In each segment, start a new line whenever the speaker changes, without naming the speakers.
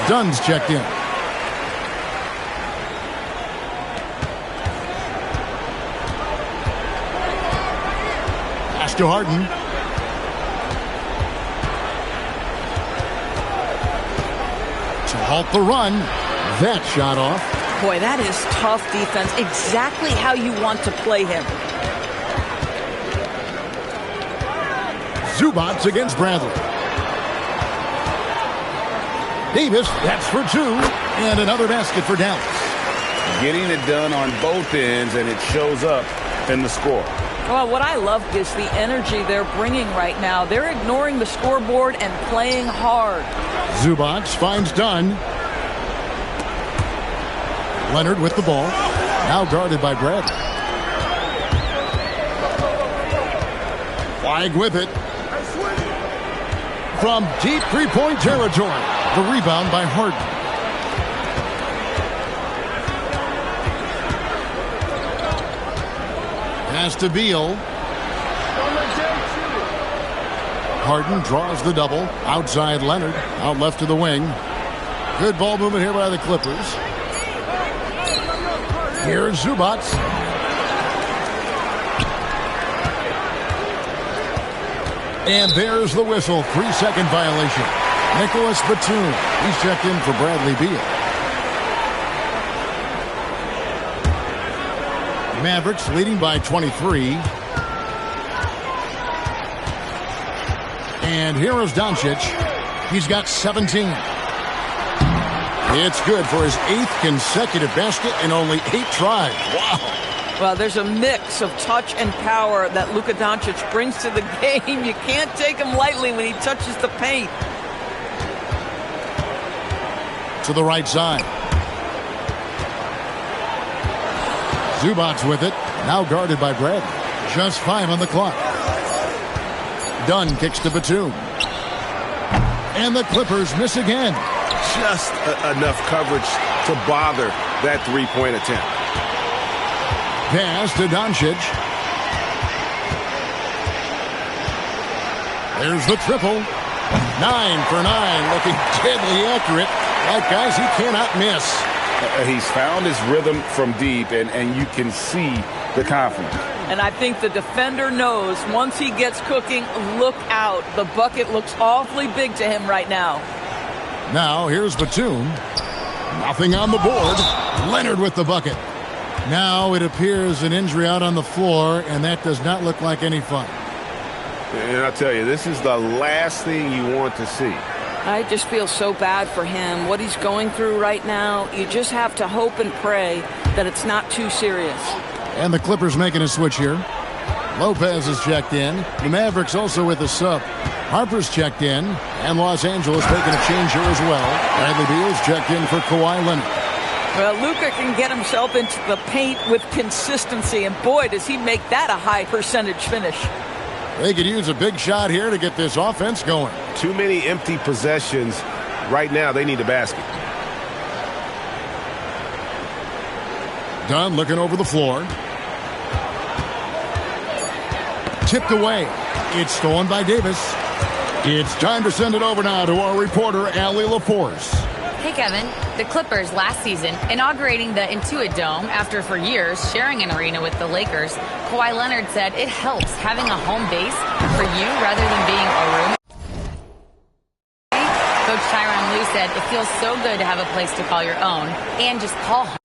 Dunn's checked in. Pass to Harden. To halt the run. That shot off.
Boy, that is tough defense. Exactly how you want to play him.
Zubac against Bradley. Davis, that's for two. And another basket for Dallas.
Getting it done on both ends, and it shows up in the score.
Well, what I love is the energy they're bringing right now. They're ignoring the scoreboard and playing hard.
Zubac finds Dunn. Leonard with the ball. Now guarded by Bradley. Flag with it. From deep three-point territory. The rebound by Harden. Pass to Beal. Harden draws the double. Outside Leonard. Out left to the wing. Good ball movement here by the Clippers. Here's Zubac. And there's the whistle. 3-second violation. Nicholas Batum. He's checked in for Bradley Beal. Mavericks leading by 23. And here is Doncic. He's got 17. It's good for his 8th consecutive basket in only 8 tries. Wow.
Well, there's a mix of touch and power that Luka Doncic brings to the game. You can't take him lightly when he touches the paint.
To the right side. Zubac with it. Now guarded by Bradley. Just 5 on the clock. Dunn kicks to Batum. And the Clippers miss again.
Just enough coverage to bother that three-point attempt.
Pass to Doncic. There's the triple. 9 for 9. Looking deadly accurate. Like guys he cannot miss.
He's found his rhythm from deep, and you can see the confidence.
And I think the defender knows once he gets cooking, look out. The bucket looks awfully big to him right now.
Now here's Batum. Nothing on the board. Leonard with the bucket. Now it appears an injury out on the floor, and that does not look like any fun.
And I'll tell you, this is the last thing you want to see.
I just feel so bad for him. What he's going through right now, you just have to hope and pray that it's not too serious.
And the Clippers making a switch here. Lopez is checked in. The Mavericks also with a sub. Harper's checked in. And Los Angeles taking a change here as well. Bradley Beal's checked in for Kawhi Leonard.
Well, Luka can get himself into the paint with consistency. And boy, does he make that a high percentage finish.
They could use a big shot here to get this offense going.
Too many empty possessions. Right now, they need a basket.
Dunn looking over the floor. Tipped away. It's stolen by Davis. It's time to send it over now to our reporter, Allie LaForce.
Hey, Kevin. The Clippers last season inaugurating the Intuit Dome after for years sharing an arena with the Lakers. Kawhi Leonard said it helps having a home base for you rather than being a room. Coach Tyronn Lue said it feels so good to have a place to call your own and just call home.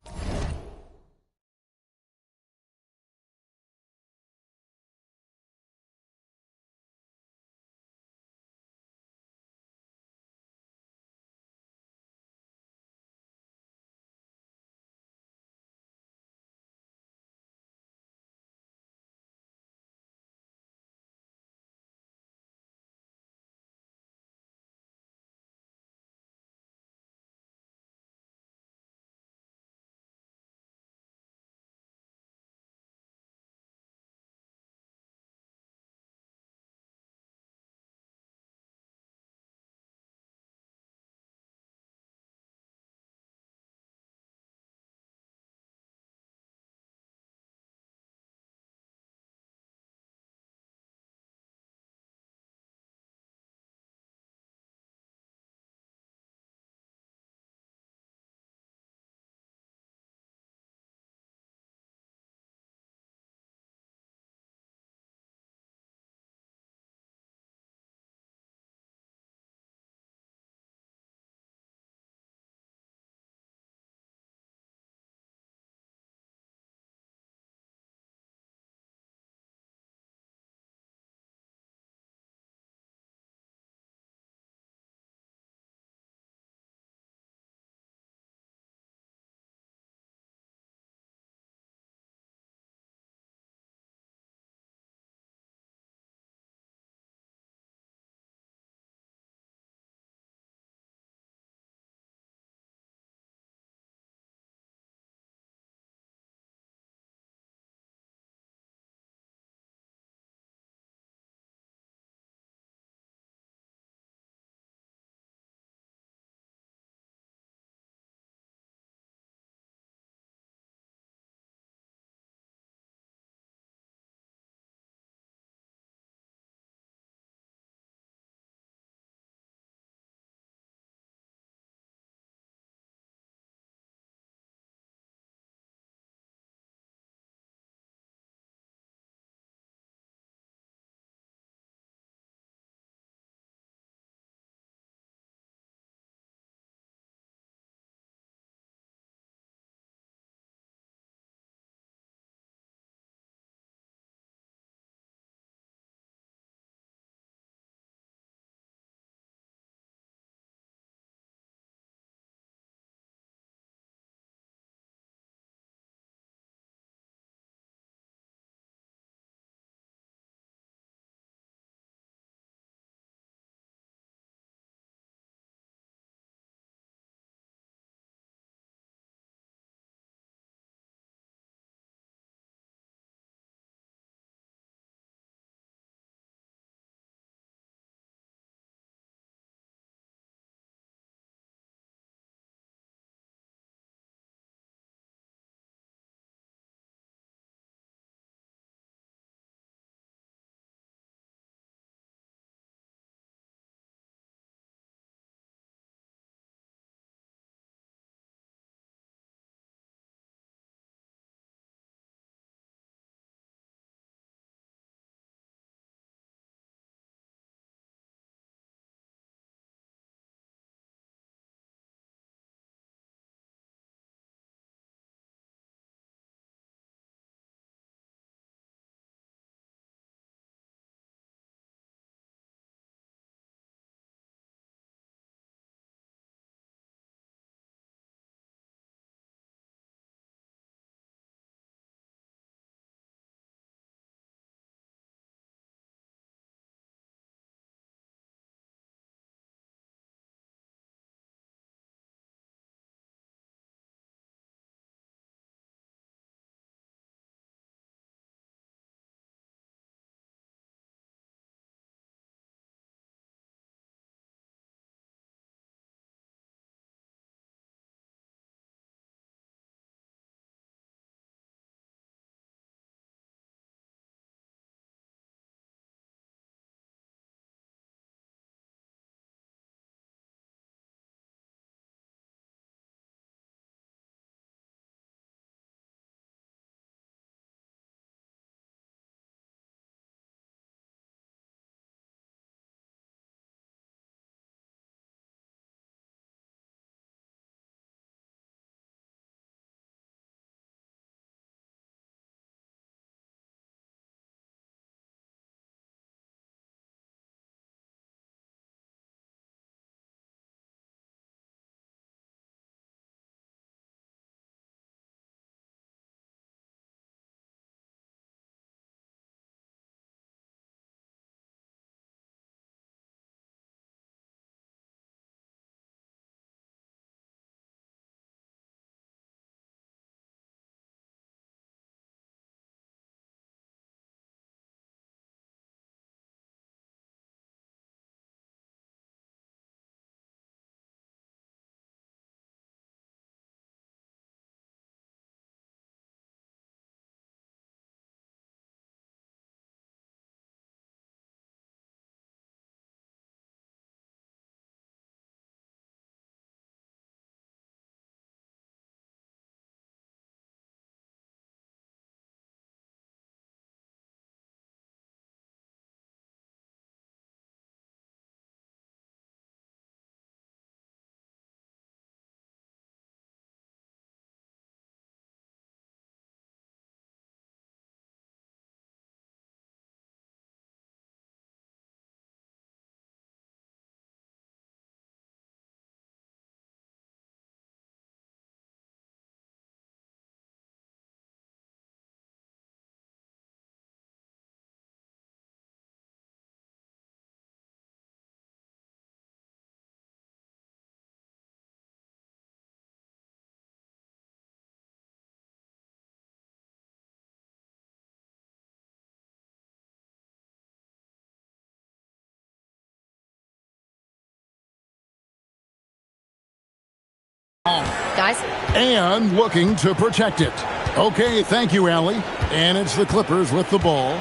guys.
And looking to protect it. Okay, thank you, Allie. And it's the Clippers with the ball.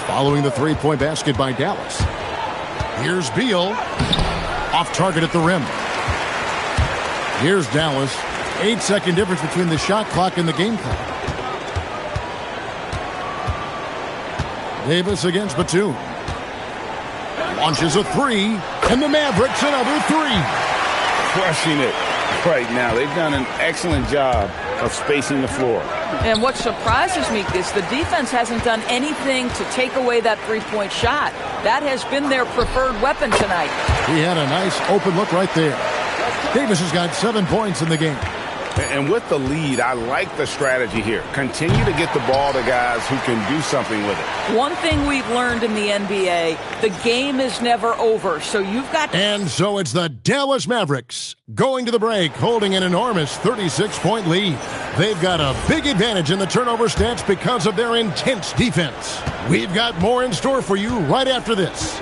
Following the three-point basket by Dallas. Here's Beal. Off target at the rim. Here's Dallas. 8-second difference between the shot clock and the game clock. Davis against Batum. Launches a three. And the Mavericks another three.
Crushing it right now. They've done an excellent job of spacing the floor.
And what surprises me is the defense hasn't done anything to take away that three-point shot. That has been their preferred weapon tonight.
He had a nice open look right there. Davis has got 7 points in the game.
And with the lead, I like the strategy here. Continue to get the ball to guys who can do something with it.
One thing we've learned in the NBA, the game is never over. So you've got...
And so it's the Dallas Mavericks going to the break, holding an enormous 36-point lead. They've got a big advantage in the turnover stats because of their intense defense. We've got more in store for you right after this.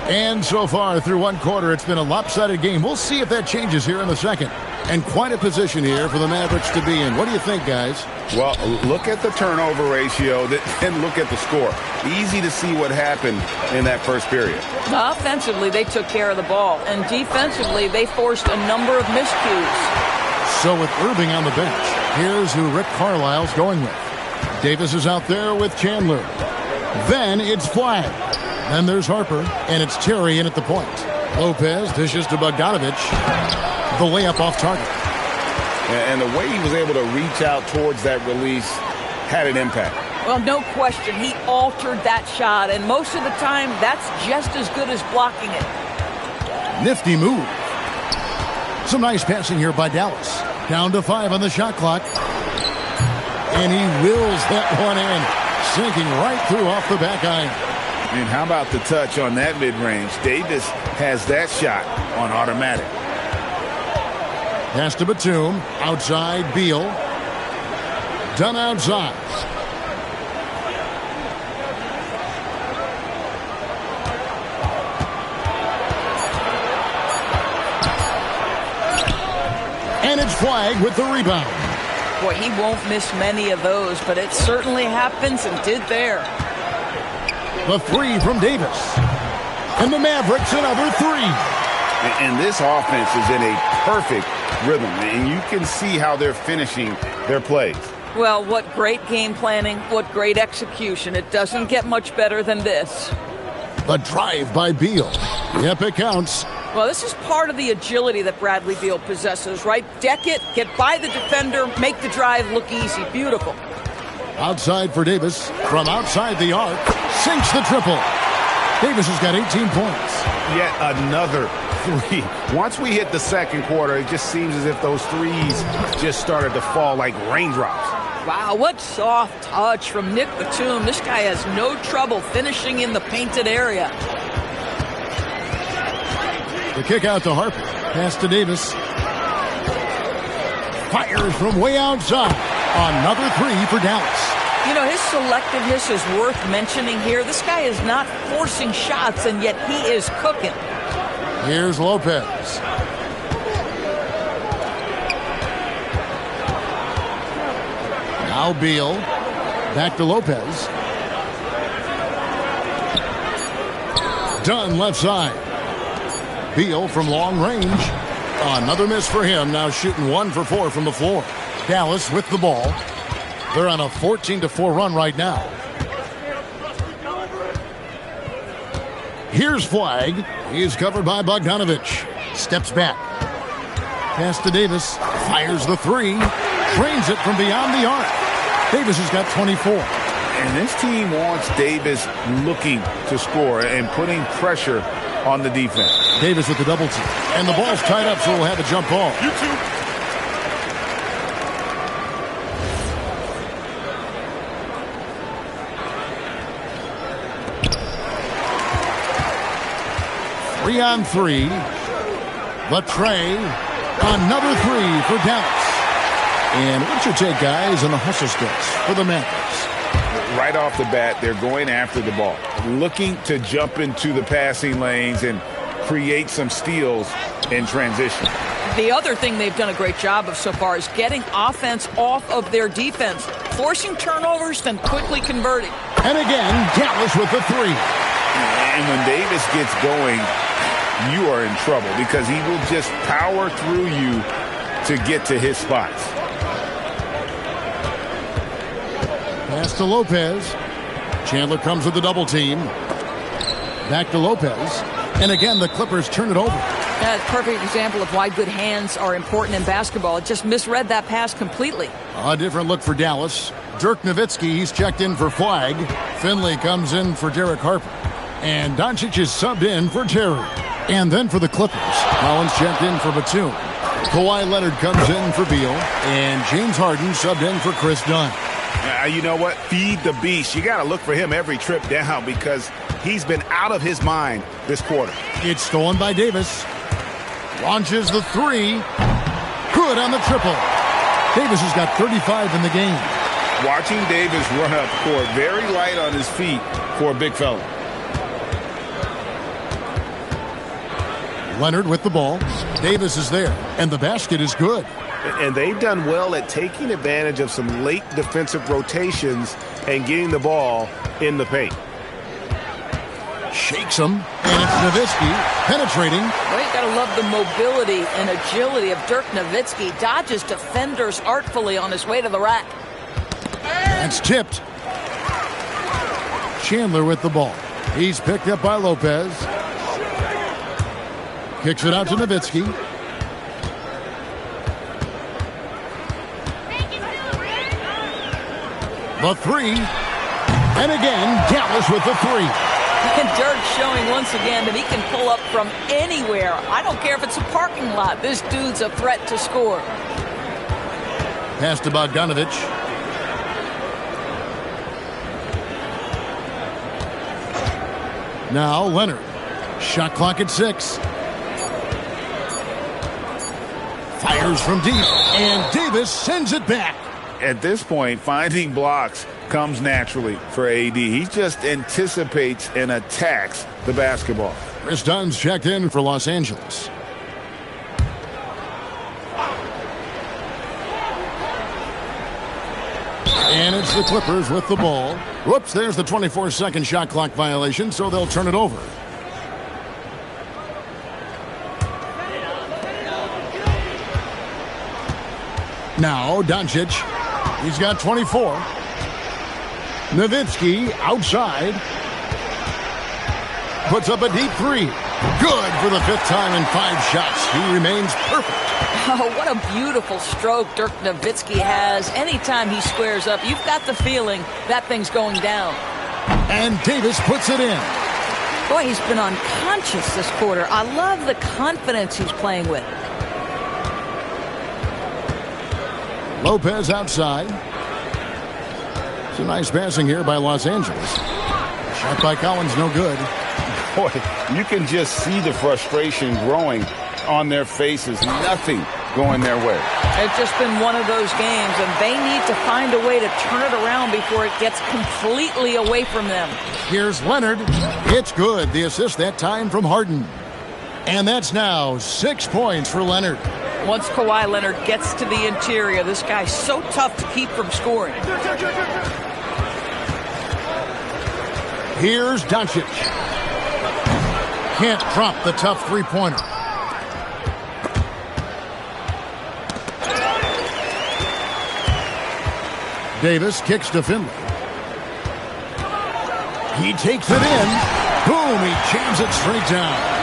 And so far, through one quarter, it's been a lopsided game. We'll see if that changes here in the second. And quite a position here for the Mavericks to be in. What do you think, guys?
Well, look at the turnover ratio, then look at the score. Easy to see what happened in that first period.
Offensively, they took care of the ball. And defensively, they forced a number of miscues.
So with Irving on the bench, here's who Rick Carlisle's going with. Davis is out there with Chandler. Then it's Flag. Then there's Harper, and it's Terry in at the point. Lopez dishes to Bogdanovich. The layup off target.
And the way he was able to reach out towards that release had an impact.
Well, no question. He altered that shot, and most of the time, that's just as good as blocking it.
Nifty move. Some nice passing here by Dallas. Down to 5 on the shot clock. And he wills that one in. Sinking right through off the back iron.
And how about the touch on that mid-range? Davis has that shot on automatic.
Pass to Batum. Outside, Beal. Done outside. And it's Flag with the rebound.
Boy, he won't miss many of those, but it certainly happens and did there.
The three from Davis. And the Mavericks another three.
And this offense is in a perfect rhythm, and you can see how they're finishing their plays.
Well, what great game planning, what great execution. It doesn't get much better than this.
The drive by Beal. Yep, it counts.
Well, this is part of the agility that Bradley Beal possesses, right? Deck it, get by the defender, make the drive look easy. Beautiful.
Outside for Davis. From outside the arc. Sinks the triple. Davis has got 18 points.
Yet another three. Once we hit the second quarter, it just seems as if those threes just started to fall like raindrops.
Wow, what soft touch from Nick Batum. This guy has no trouble finishing in the painted area.
The kick out to Harper. Pass to Davis. Fires from way outside. Another three for Dallas.
You know, his selectiveness is worth mentioning here. This guy is not forcing shots, and yet he is cooking.
Here's Lopez. Now Beal. Back to Lopez. Dunn left side. Beal from long range. Another miss for him. Now shooting 1 for 4 from the floor. Dallas with the ball. They're on a 14-4 run right now. Here's Flag. He's covered by Bogdanovich. Steps back. Pass to Davis. Fires the three. Drains it from beyond the arc. Davis has got 24.
And this team wants Davis looking to score and putting pressure on the defense.
Davis with the double team. And the ball's tied up, so we'll have a jump ball.
You too.
3-on-3. The tray. Another three for Dallas. And what's your take, guys, on the hustle skills for the Mavericks?
Right off the bat, they're going after the ball, looking to jump into the passing lanes and create some steals in transition.
The other thing they've done a great job of so far is getting offense off of their defense, forcing turnovers, then quickly converting.
And again, Dallas with the three.
And when Davis gets going, you are in trouble because he will just power through you to get to his spots.
Pass to Lopez. Chandler comes with the double team. Back to Lopez. And again, the Clippers turn it over.
That's a perfect example of why good hands are important in basketball. It just misread that pass completely.
A different look for Dallas. Dirk Nowitzki, he's checked in for Flag. Finley comes in for Derek Harper. And Doncic is subbed in for Terry. And then for the Clippers, Collins checked in for Batum. Kawhi Leonard comes in for Beal. And James Harden subbed in for Chris Dunn.
You know what? Feed the beast. You got to look for him every trip down because he's been out of his mind this quarter.
It's stolen by Davis. Launches the three. Good on the triple. Davis has got 35 in the game.
Watching Davis run up court, very light on his feet for a big fella.
Leonard with the ball. Davis is there, and the basket is good.
And they've done well at taking advantage of some late defensive rotations and getting the ball in the paint.
Shakes him, and it's Nowitzki penetrating.
Well, you got to love the mobility and agility of Dirk Nowitzki. Dodges defenders artfully on his way to the rack.
That's tipped. Chandler with the ball. He's picked up by Lopez. Kicks it out to Nowitzki. The three. And again, Dallas with the three.
And Dirk showing once again that he can pull up from anywhere. I don't care if it's a parking lot. This dude's a threat to score.
Pass to Bogdanovic. Now Leonard. Shot clock at 6. Fires from deep. And Davis sends it back.
At this point, finding blocks comes naturally for AD. He just anticipates and attacks the basketball.
Chris Dunn's checked in for Los Angeles. And it's the Clippers with the ball. Whoops, there's the 24-second shot clock violation, so they'll turn it over. Now, Doncic. He's got 24. Nowitzki outside. Puts up a deep three. Good for the 5th time in 5 shots. He remains perfect.
Oh, what a beautiful stroke Dirk Nowitzki has. Anytime he squares up, you've got the feeling that thing's going down.
And Davis puts it in.
Boy, he's been unconscious this quarter. I love the confidence he's playing with.
Lopez outside. It's a nice passing here by Los Angeles. Shot by Collins, no good.
Boy, you can just see the frustration growing on their faces. Nothing going their way.
It's just been one of those games, and they need to find a way to turn it around before it gets completely away from them.
Here's Leonard. It's good. The assist that time from Harden. And that's now 6 points for Leonard.
Once Kawhi Leonard gets to the interior, this guy's so tough to keep from scoring.
Here's Doncic. Can't drop the tough three-pointer. Davis kicks to Finley. He takes it in. Boom, he jams it straight down.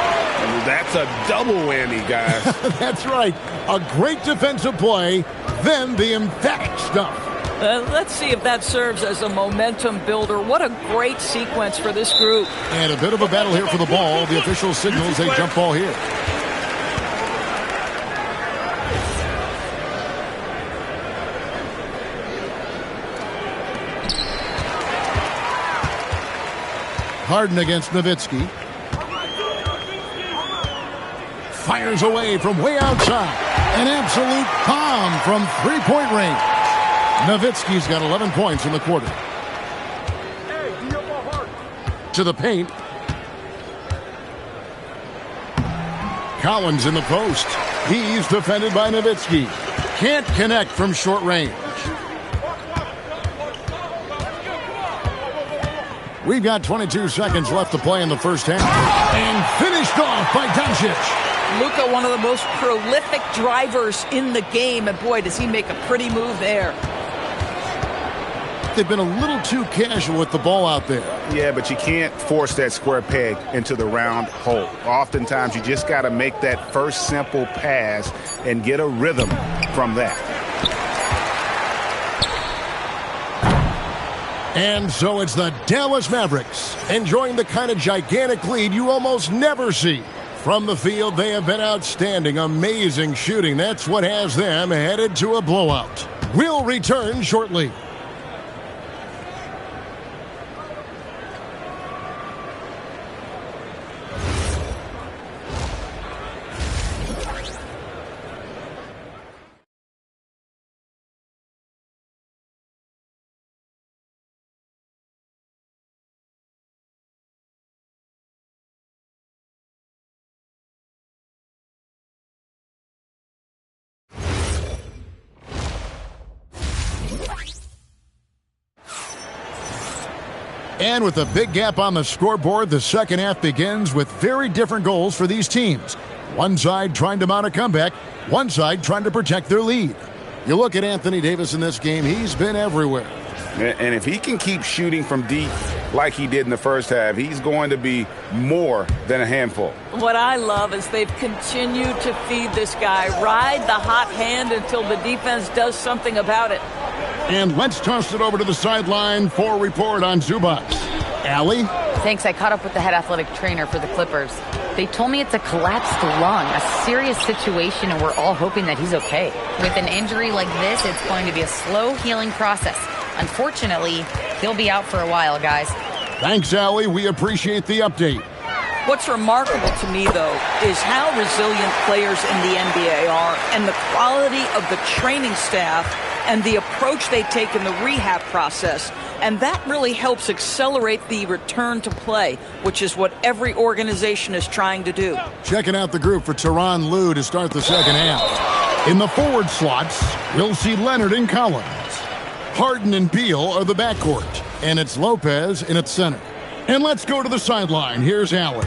That's a double whammy, guys.
That's right. A great defensive play, then the emphatic stuff.
Let's see if that serves as a momentum builder. What a great sequence for this group.
And a bit of a battle here for the ball. The official signals a jump ball here. Harden against Nowitzki. Fires away from way outside. An absolute bomb from three-point range. Nowitzki's got 11 points in the quarter. To the paint. Collins in the post. He's defended by Nowitzki. Can't connect from short range. We've got 22 seconds left to play in the first half. And finished off by Doncic.
Luka, one of the most prolific drivers in the game, and boy, does he make a pretty move there.
They've been a little too casual with the ball out there.
Yeah, but you can't force that square peg into the round hole. Oftentimes, you just got to make that first simple pass and get a rhythm from that.
And so it's the Dallas Mavericks enjoying the kind of gigantic lead you almost never see. From the field, they have been outstanding, amazing shooting. That's what has them headed to a blowout. We'll return shortly. And with a big gap on the scoreboard, the second half begins with very different goals for these teams. One side trying to mount a comeback, one side trying to protect their lead. You look at Anthony Davis in this game, he's been everywhere.
And if he can keep shooting from deep like he did in the first half, he's going to be more than a handful.
What I love is they've continued to feed this guy, ride the hot hand until the defense does something about it.
And let's toss it over to the sideline for a report on Zubac. Allie?
Thanks. I caught up with the head athletic trainer for the Clippers. They told me it's a collapsed lung, a serious situation, and we're all hoping that he's okay. With an injury like this, it's going to be a slow healing process. Unfortunately, he'll be out for a while, guys.
Thanks, Allie. We appreciate the update.
What's remarkable to me, though, is how resilient players in the NBA are and the quality of the training staff and the approach they take in the rehab process. And that really helps accelerate the return to play, which is what every organization is trying to do.
Checking out the group for Tyronn Lue to start the second half. In the forward slots, we'll see Leonard and Collins. Harden and Beal are the backcourt, and it's Lopez in its center. And let's go to the sideline. Here's Allen.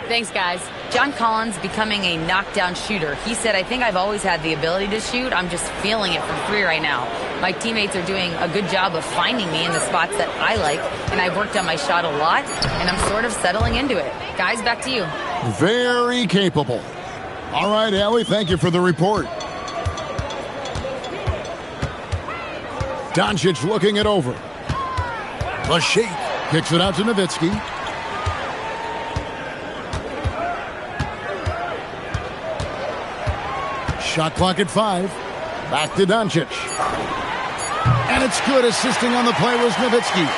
Thanks, guys. John Collins becoming a knockdown shooter. He said, I think I've always had the ability to shoot. I'm just feeling it from three right now. My teammates are doing a good job of finding me in the spots that I like, and I've worked on my shot a lot, and I'm sort of settling into it. Guys, back to you.
Very capable. All right, Allie, thank you for the report. Doncic looking it over. The shake. Kicks it out to Nowitzki. Shot clock at 5. Back to Doncic. And it's good. Assisting on the play was Nowitzki.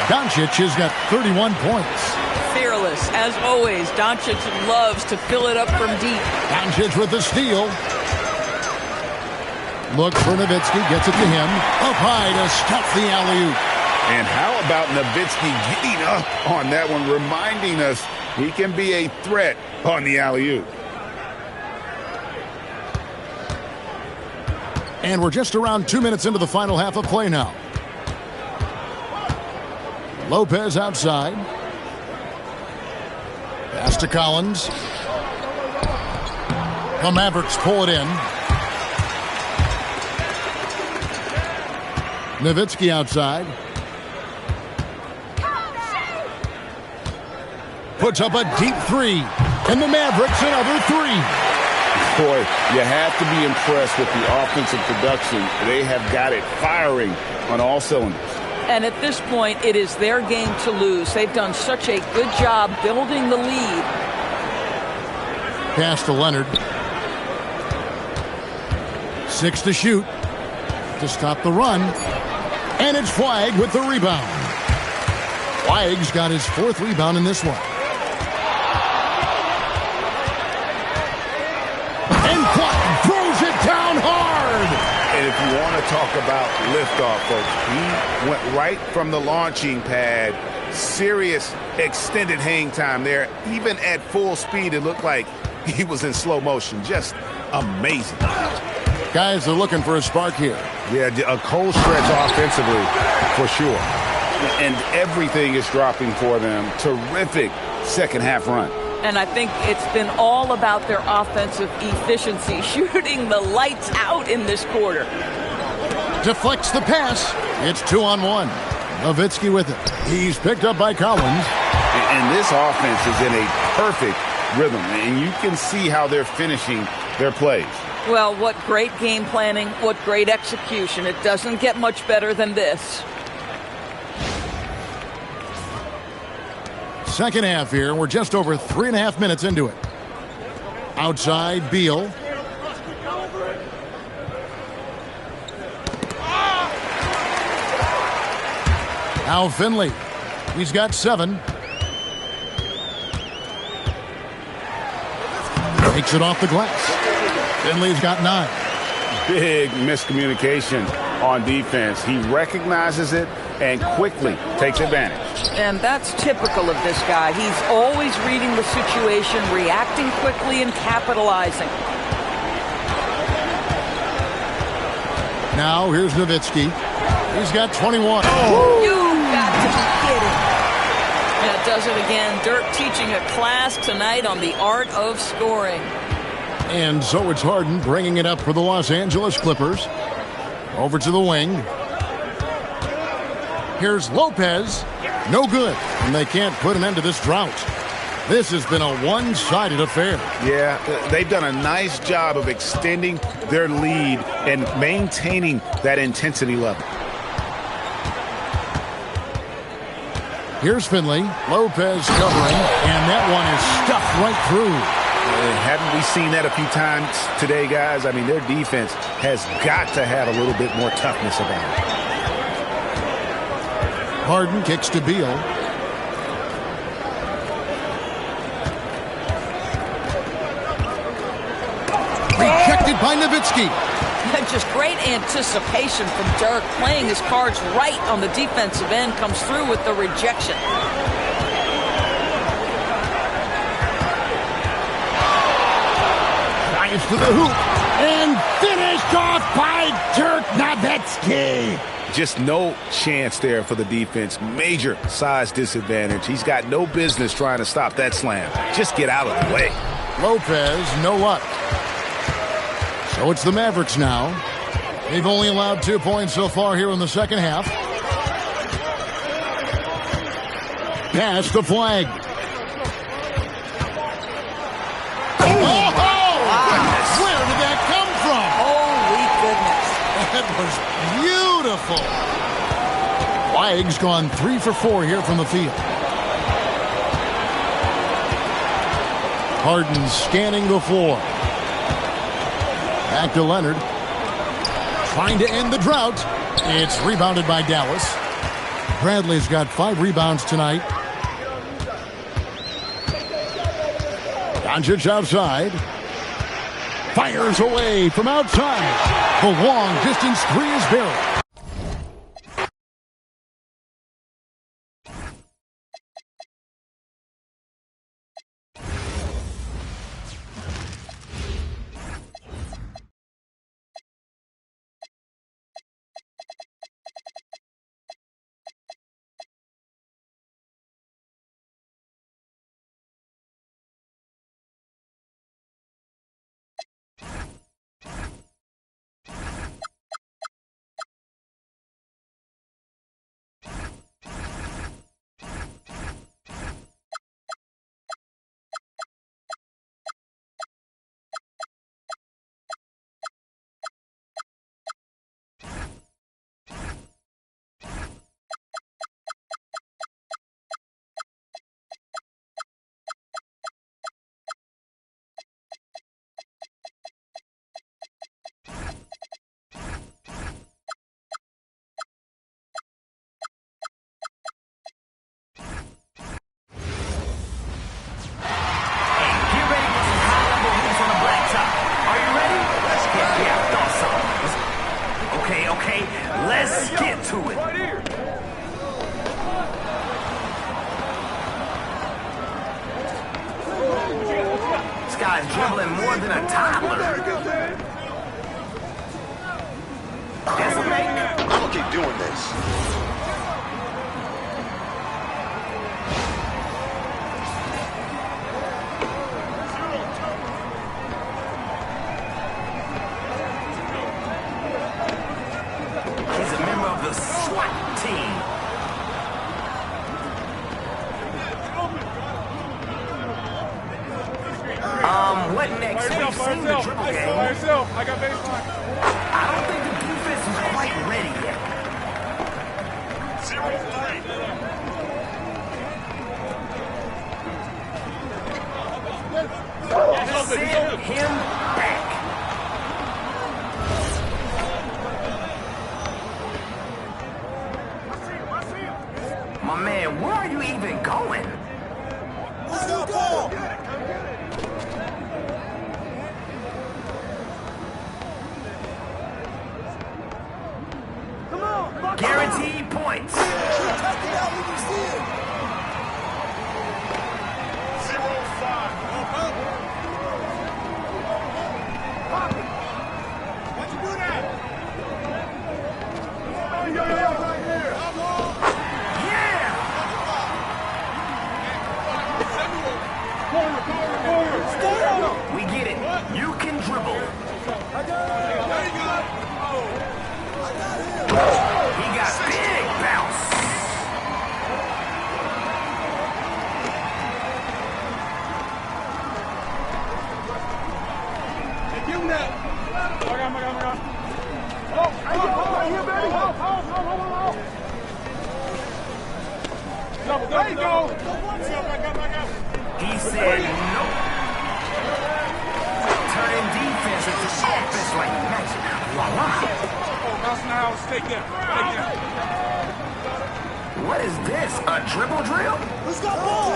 Doncic has got 31 points.
Fearless. As always, Doncic loves to fill it up from deep.
Doncic with the steal. Looks for Nowitzki. Gets it to him. Up high to stop the alley-oop.
And how about Nowitzki getting up on that one, reminding us he can be a threat on the alley-oop.
And we're just around 2 minutes into the final half of play now. Lopez outside. Pass to Collins. The Mavericks pull it in. Nowitzki outside. Puts up a deep three. And the Mavericks another three.
Boy, you have to be impressed with the offensive production. They have got it firing on all cylinders.
And at this point, it is their game to lose. They've done such a good job building the lead.
Pass to Leonard. 6 to shoot to stop the run. And it's Flagg with the rebound. Flagg's got his 4th rebound in this one. And Flagg throws it down hard.
And if you want to talk about liftoff, folks, he went right from the launching pad. Serious extended hang time there. Even at full speed, it looked like he was in slow motion. Just amazing.
Guys are looking for a spark here.
Yeah, a cold stretch offensively for sure. And everything is dropping for them. Terrific second half run.
And I think it's been all about their offensive efficiency, shooting the lights out in this quarter.
Deflects the pass. It's 2-on-1. Nowitzki with it. He's picked up by Collins.
And this offense is in a perfect rhythm. And you can see how they're finishing their plays.
Well, what great game planning, what great execution. It doesn't get much better than this.
Second half here. We're just over 3.5 minutes into it. Outside, Beal. Now Finley. He's got 7. Takes it off the glass. Finley's got 9.
Big miscommunication on defense. He recognizes it and quickly takes advantage.
And that's typical of this guy. He's always reading the situation, reacting quickly, and capitalizing.
Now here's Nowitzki. He's got 21.
Oh. You've got to be kidding. That does it again. Dirk teaching a class tonight on the art of scoring.
And so it's Harden bringing it up for the Los Angeles Clippers. Over to the wing. Here's Lopez. No good. And they can't put an end to this drought. This has been a one-sided affair.
Yeah, they've done a nice job of extending their lead and maintaining that intensity level.
Here's Finley. Lopez covering. And that one is stuffed right through.
Haven't we seen that a few times today, guys? I mean, their defense has got to have a little bit more toughness about it.
Harden kicks to Beal. Rejected by Nowitzki.
Just great anticipation from Dirk, playing his cards right on the defensive end, comes through with the rejection.
Drives to the hoop and finished off by Dirk Nowitzki.
Just no chance there for the defense. Major size disadvantage. He's got no business trying to stop that slam. Just get out of the way.
Lopez, no luck. So it's the Mavericks now. They've only allowed 2 points so far here in the second half. Pass the flag. Oh! Where did that come from?
Holy goodness.
That was beautiful. Flag's gone 3 for 4 here from the field. Harden scanning the floor. Back to Leonard. Trying to end the drought. It's rebounded by Dallas. Bradley's got 5 rebounds tonight. Doncic outside. Fires away from outside. The long distance 3 is barreled.
dribbling more than a toddler. That's a make.
I'm gonna keep doing this.
He's a member of the SWAT team. What next? We've seen the dribble game.
I got baseline.
I don't think the defense is quite ready yet.
0-3.
Send him back. My man, where are you even going?
Let's go!
Guaranteed points. We get it. You can dribble. He got big bounce.
Give him that. I got. Oh, right here, baby. There you go. Back up.
He said nope. Turning defense into offense like magic. Voila.
Take that.
What is this? A dribble drill?
Who's got ball?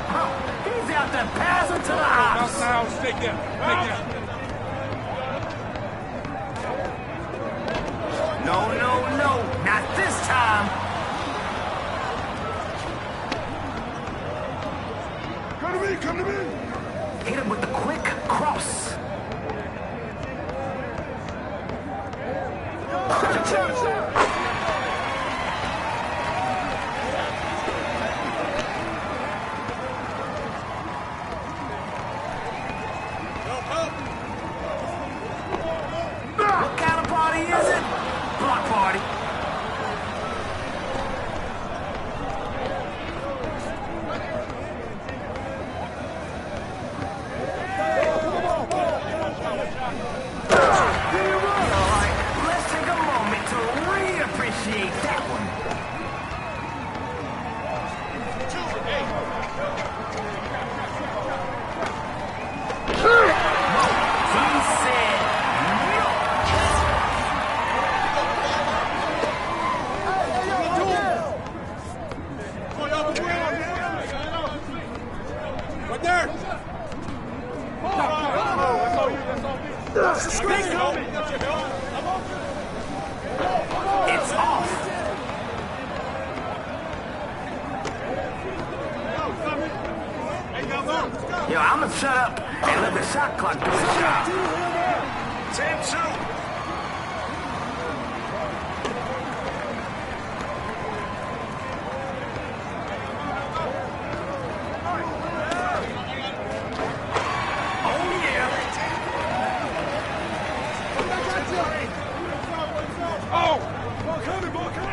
Huh. He's out there passing to the ops.
Take that.
No. Not this time.
Come to me.
Hit him with the quick cross. What kind of party is it? Block party. Let's take a moment to reappreciate that one. He said no.
Right there.
It's off. Yo, I'm gonna shut up and let the shot clock do its job.
10-2.
Oh yeah.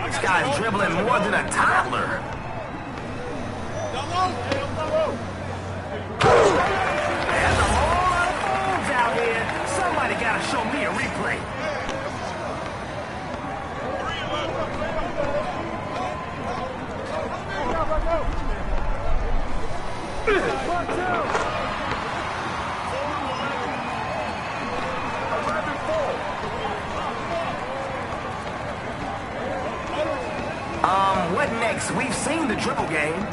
This guy's dribbling more than a toddler. There's a whole lot of phones out here. Somebody gotta show me a replay. What next? We've seen the dribble game.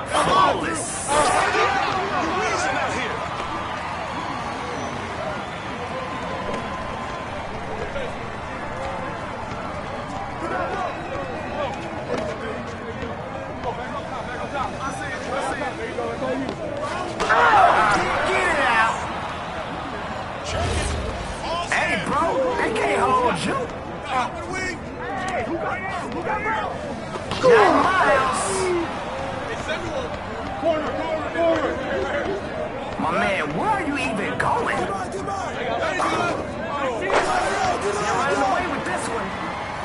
Flawless. My man, where are you even going? You're running away with this one.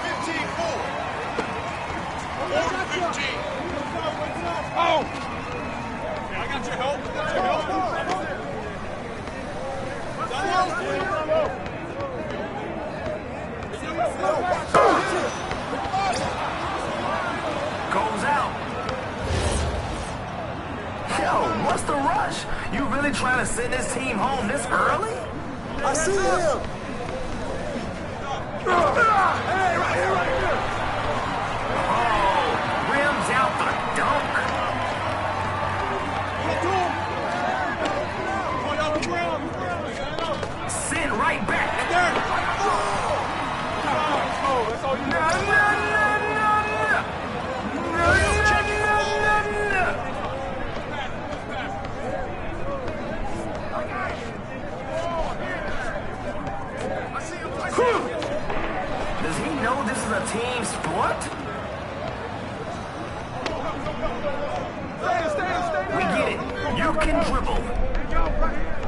15-4. 4-15.
Oh! I got your help.
Goes out. Yo, what's the rush? You really trying to send this team home this early?
I see him. Hey, right here, right here.
Oh, rims out the dunk. Sent right back.
That's all you
No, no, no, no, no. No, no, no, no, no. Does he know this is a team sport? We get it. You can dribble.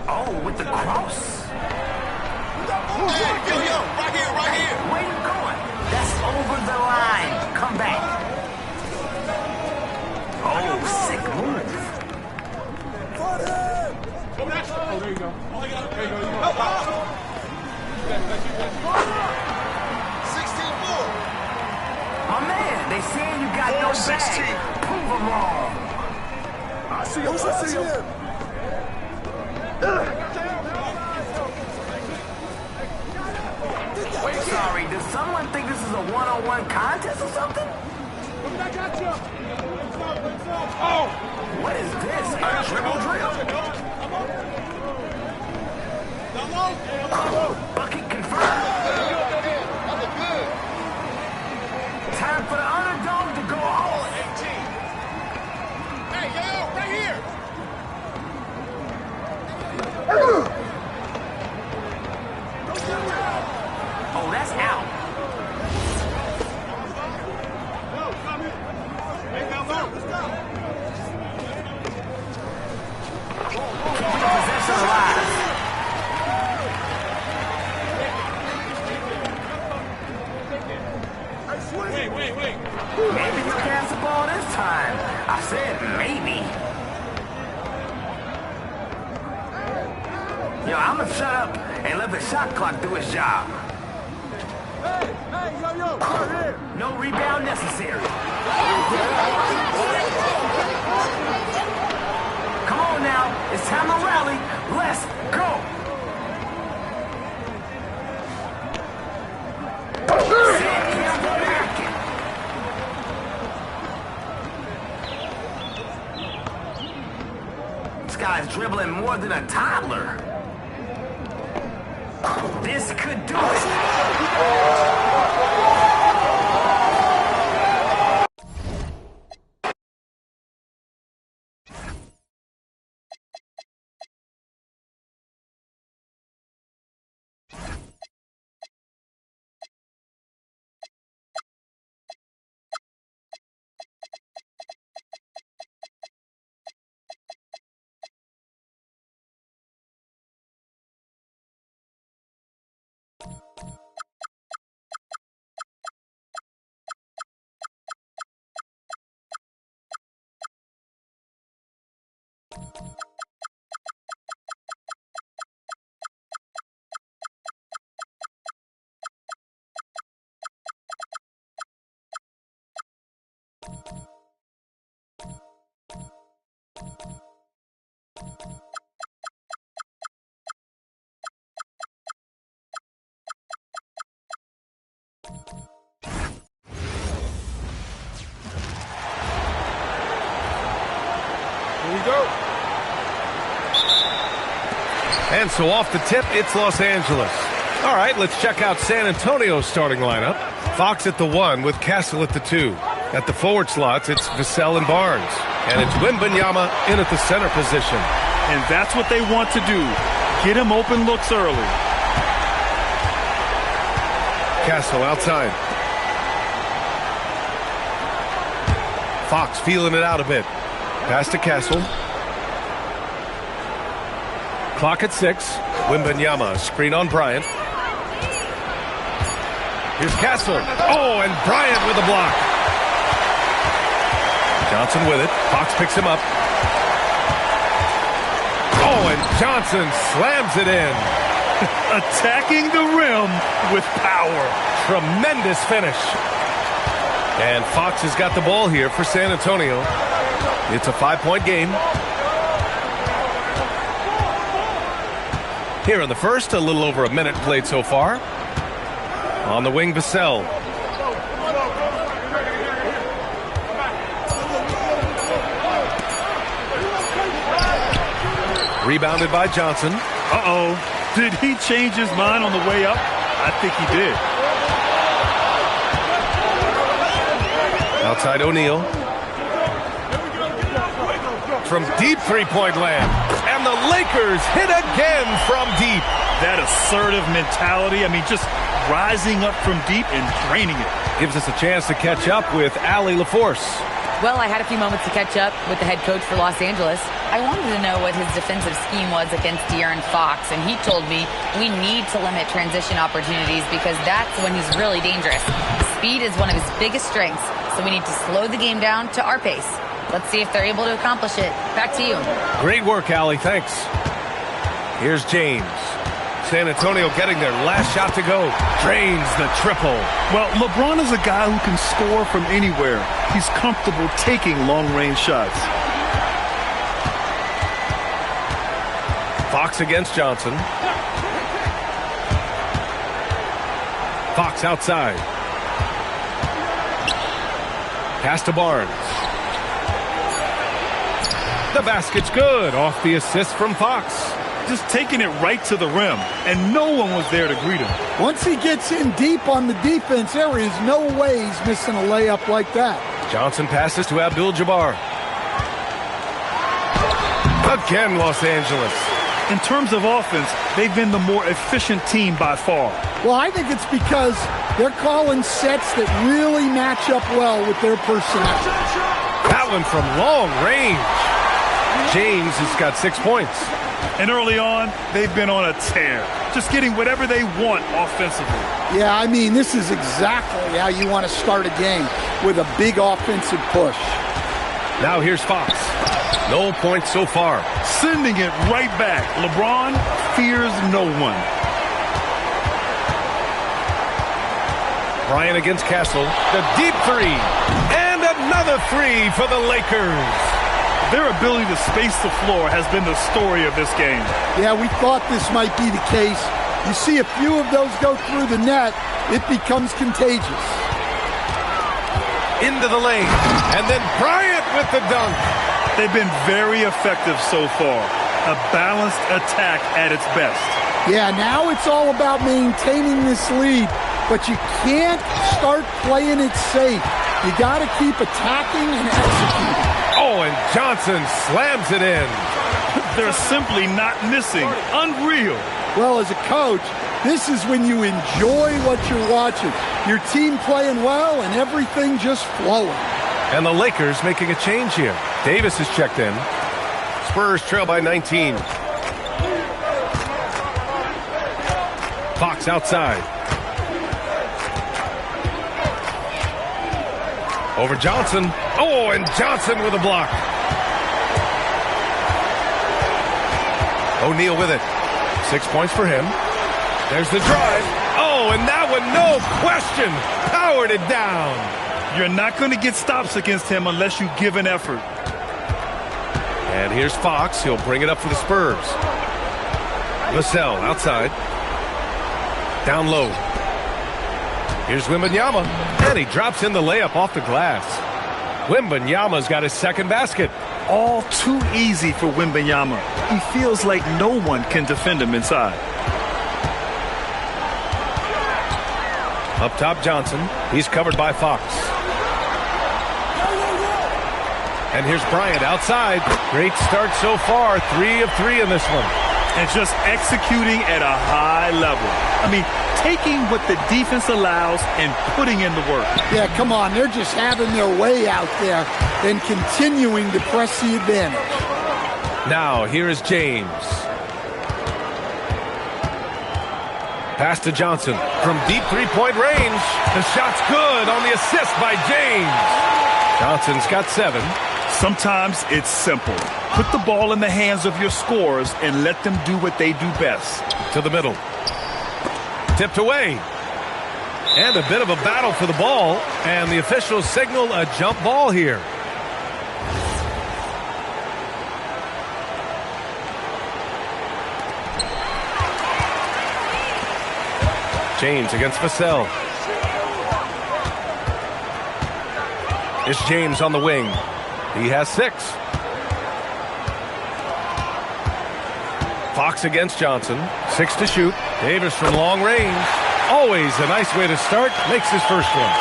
Oh, with the cross.
Yo, right here, right here.
Where you going? That's over the line. Come back. Oh, sick move.
For him.
Oh, there you go. There you go.
16-4.
My man, they saying you got no
4-16.
bag. Prove them wrong.
I see him. I see him.
Sorry, does someone think this is a one-on-one contest or something?
I got you. Oh!
What is this? A dribble drill? Bucket confirmed. Time for the underdog to go off.
18. Hey, yo, right here.
Oh, that's out. Keeping the possession alive.
Wait.
Maybe you pass the ball this time. I said maybe. Yo, I'm gonna shut up and let the shot clock do its job.
Hey, yo, right here.
No rebound necessary. Come on now, it's time to rally. Let's go. Send him packing. This guy's dribbling more than a toddler. This could do it.
Here we go.
And so off the tip, it's Los Angeles. All right, let's check out San Antonio's starting lineup. Fox at the 1 with Castle at the 2. At the forward slots, it's Vassell and Barnes. And it's Wembanyama in at the center position.
And that's what they want to do. Get him open looks early.
Castle outside. Fox feeling it out a bit. Pass to Castle. Clock at 6. Wembanyama, screen on Bryant. Here's Castle. Oh, and Bryant with a block. Johnson with it. Fox picks him up. Oh, and Johnson slams it in.
Attacking the rim with power.
Tremendous finish. And Fox has got the ball here for San Antonio. It's a 5-point game. Here in the first, a little over a minute played so far. On the wing, Vassell. Rebounded by Johnson.
Uh-oh. Did he change his mind on the way up? I think he did.
Outside O'Neal. From deep three-point land. And the Lakers hit again from deep.
That assertive mentality. I mean, just rising up from deep and draining it.
Gives us a chance to catch up with Allie LaForce.
Well, I had a few moments to catch up with the head coach for Los Angeles. I wanted to know what his defensive scheme was against De'Aaron Fox, and he told me we need to limit transition opportunities because that's when he's really dangerous. Speed is one of his biggest strengths, so we need to slow the game down to our pace. Let's see if they're able to accomplish it. Back to you.
Great work, Allie. Thanks. Here's James. San Antonio getting their last shot to go. Drains the triple.
Well, LeBron is a guy who can score from anywhere. He's comfortable taking long-range shots.
Fox against Johnson. Fox outside. Pass to Barnes. The basket's good. Off the assist from Fox.
Just taking it right to the rim, and no one was there to greet him.
Once he gets in deep on the defense, there is no way he's missing a layup like that.
Johnson passes to Abdul-Jabbar. Again, Los Angeles.
In terms of offense, they've been the more efficient team by far.
Well, I think it's because they're calling sets that really match up well with their personnel.
That one from long range. James has got 6 points.
And early on, they've been on a tear. Just getting whatever they want offensively.
Yeah, I mean, this is exactly how you want to start a game, with a big offensive push.
Now here's Fox. No points so far.
Sending it right back. LeBron fears no one.
Bryant against Castle. The deep three. And another three for the Lakers.
Their ability to space the floor has been the story of this game.
Yeah, we thought this might be the case. You see a few of those go through the net, it becomes contagious.
Into the lane. And then Bryant with the dunk.
They've been very effective so far. A balanced attack at its best.
Yeah, now it's all about maintaining this lead, but you can't start playing it safe. You got to keep attacking and executing.
Oh, and Johnson slams it in.
They're simply not missing. Unreal.
Well, as a coach, this is when you enjoy what you're watching. Your team playing well and everything just flowing.
And the Lakers making a change here. Davis is checked in. Spurs trail by 19. Fox outside. Over Johnson. Oh, and Johnson with a block. O'Neal with it. 6 points for him. There's the drive. Oh, and that one, no question, powered it down.
You're not going to get stops against him unless you give an effort.
And here's Fox. He'll bring it up for the Spurs. Vassell outside. Down low. Here's Wembanyama. And he drops in the layup off the glass. Wembanyama's got his second basket.
All too easy for Wembanyama. He feels like no one can defend him inside.
Up top, Johnson. He's covered by Fox. And here's Bryant outside. Great start so far. 3 of 3 in this one.
And just executing at a high level. I mean, taking what the defense allows and putting in the work.
Yeah, come on. They're just having their way out there and continuing to press the advantage.
Now, here is James. Pass to Johnson from deep three-point range. The shot's good on the assist by James. Johnson's got 7.
Sometimes it's simple. Put the ball in the hands of your scorers and let them do what they do best.
To the middle. Tipped away. And a bit of a battle for the ball. And the officials signal a jump ball here. James against Vassell. It's James on the wing. He has 6. Fox against Johnson. 6 to shoot. Davis from long range. Always a nice way to start. Makes his first one.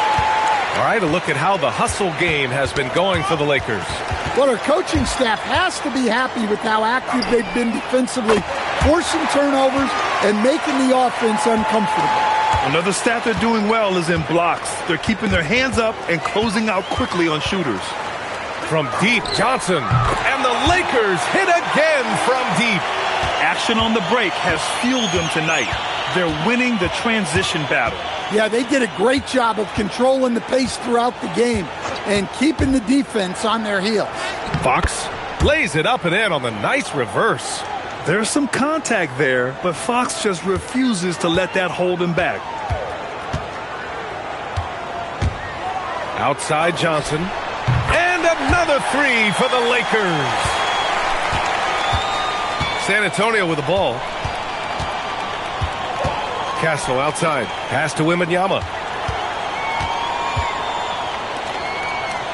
All right, a look at how the hustle game has been going for the Lakers.
Well, our coaching staff has to be happy with how active they've been defensively, forcing turnovers and making the offense uncomfortable.
Another stat they're doing well is in blocks. They're keeping their hands up and closing out quickly on shooters.
From deep, Johnson. And the Lakers hit again from deep.
Action on the break has fueled them tonight. They're winning the transition battle.
Yeah, they did a great job of controlling the pace throughout the game and keeping the defense on their heels.
Fox lays it up and in on the nice reverse.
There's some contact there, but Fox just refuses to let that hold him back.
Outside Johnson. And another 3 for the Lakers. San Antonio with the ball. Castle outside. Pass to Wembanyama.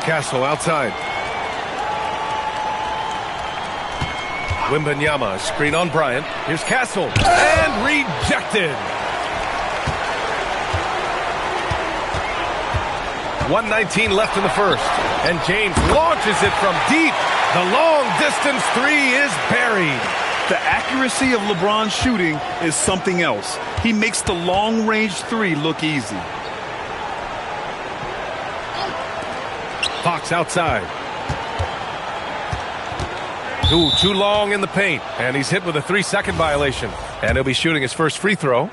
Castle outside. Wembanyama, screen on Bryant. Here's Castle. And rejected. 1:19 left in the first. And James launches it from deep. The long-distance 3 is buried.
The accuracy of LeBron's shooting is something else. He makes the long-range 3 look easy.
Fox outside. Ooh, too long in the paint. And he's hit with a 3-second violation. And he'll be shooting his first free throw.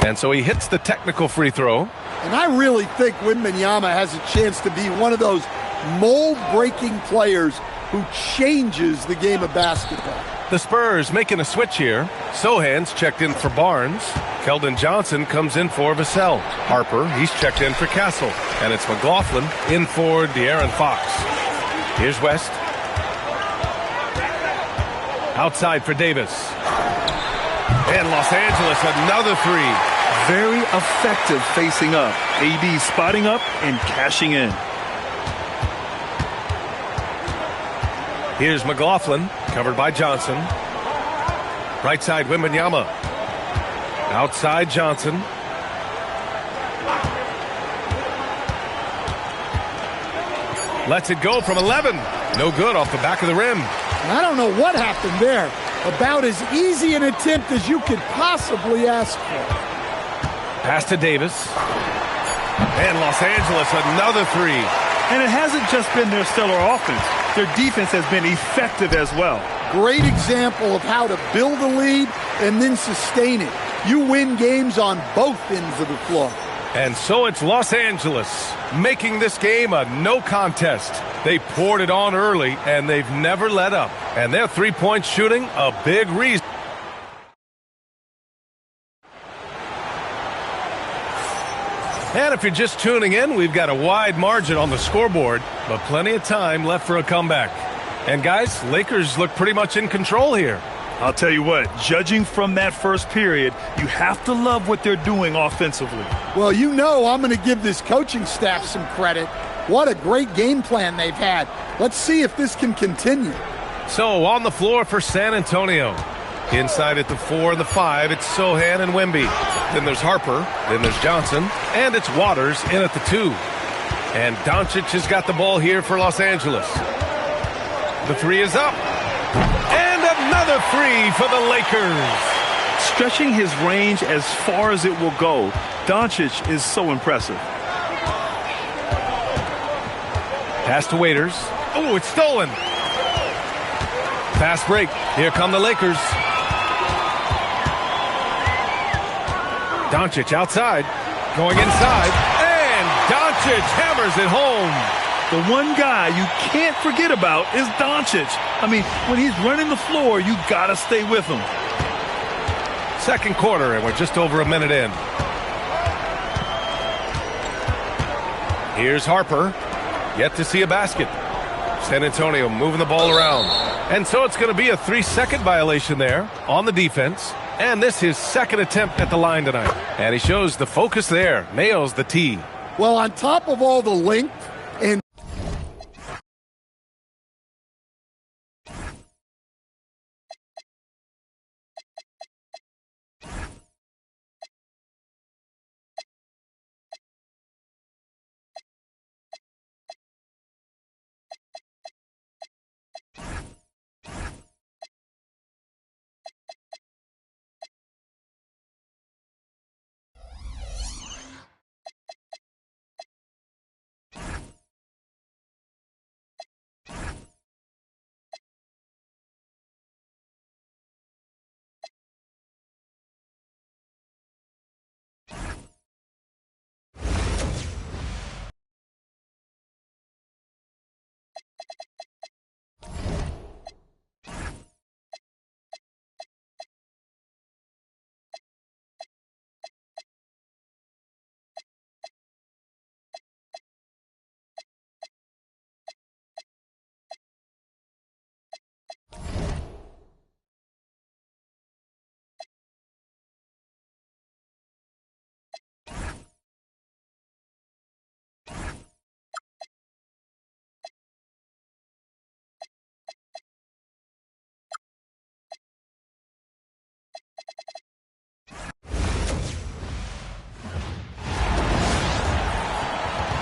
And so he hits the technical free throw.
And I really think Wembanyama has a chance to be one of those mold-breaking players who changes the game of basketball.
The Spurs making a switch here. Sohan's checked in for Barnes. Keldon Johnson comes in for Vassell. Harper, he's checked in for Castle. And it's McLaughlin in for De'Aaron Fox. Here's West. Outside for Davis. And Los Angeles, another 3.
Very effective facing up. AD spotting up and cashing in.
Here's McLaughlin, covered by Johnson. Right side, Wembanyama. Outside, Johnson. Lets it go from 11. No good off the back of the rim.
And I don't know what happened there. About as easy an attempt as you could possibly ask for.
Pass to Davis. And Los Angeles, another 3.
And it hasn't just been their stellar offense. Their defense has been effective as well.
Great example of how to build a lead and then sustain it. You win games on both ends of the floor.
And so it's Los Angeles making this game a no contest. They poured it on early, and they've never let up. And their three-point shooting, a big reason. And if you're just tuning in, we've got a wide margin on the scoreboard, but plenty of time left for a comeback. And guys, Lakers look pretty much in control here.
I'll tell you what, judging from that first period, you have to love what they're doing offensively.
Well, you know I'm going to give this coaching staff some credit. What a great game plan they've had. Let's see if this can continue.
So on the floor for San Antonio. Inside at the 4 and the 5, it's Sohan and Wemby. Then there's Harper. Then there's Johnson. And it's Waters in at the 2. And Doncic has got the ball here for Los Angeles. The 3 is up. And another 3 for the Lakers.
Stretching his range as far as it will go, Doncic is so impressive.
Pass to Waiters. Oh, it's stolen. Fast break. Here come the Lakers. Doncic outside, going inside, and Doncic hammers it home.
The one guy you can't forget about is Doncic. I mean, when he's running the floor, you got to stay with him.
Second quarter, and we're just over a minute in. Here's Harper. Yet to see a basket. San Antonio moving the ball around. And so it's going to be a 3-second violation there on the defense. And this his second attempt at the line tonight. And he shows the focus there. Nails the tee.
Well, on top of all the length and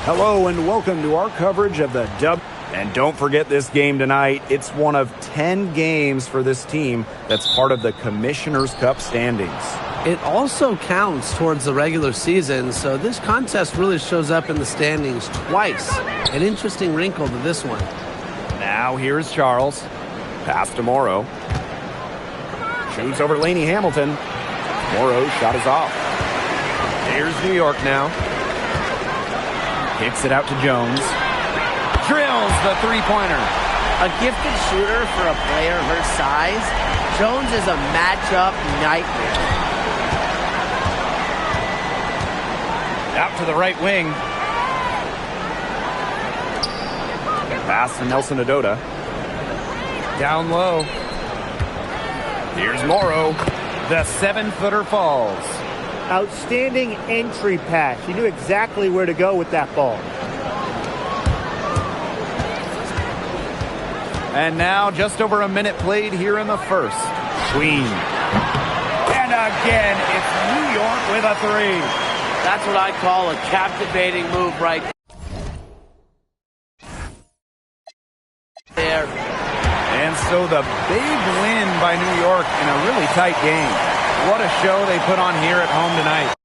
hello and welcome to our coverage of the W. And don't forget this game tonight. It's one of 10 games for this team that's part of the Commissioner's Cup standings.
It also counts towards the regular season, so this contest really shows up in the standings twice. An interesting wrinkle to this one.
Now here's Charles. Pass to Morrow. Shoots over Laney Hamilton. Morrow's shot is off. Here's New York now. Kicks it out to Jones. Drills the three-pointer.
A gifted shooter for a player her size, Jones is a matchup nightmare.
Out to the right wing. Pass to Nelson Adota. Down low. Here's Morrow. The 7-footer falls.
Outstanding entry pass. He knew exactly where to go with that ball.
And now just over a minute played here in the first. Queen. And again, it's New York with a three.
That's what I call a captivating move right there.
And so the big win by New York in a really tight game. What a show they put on here at home tonight.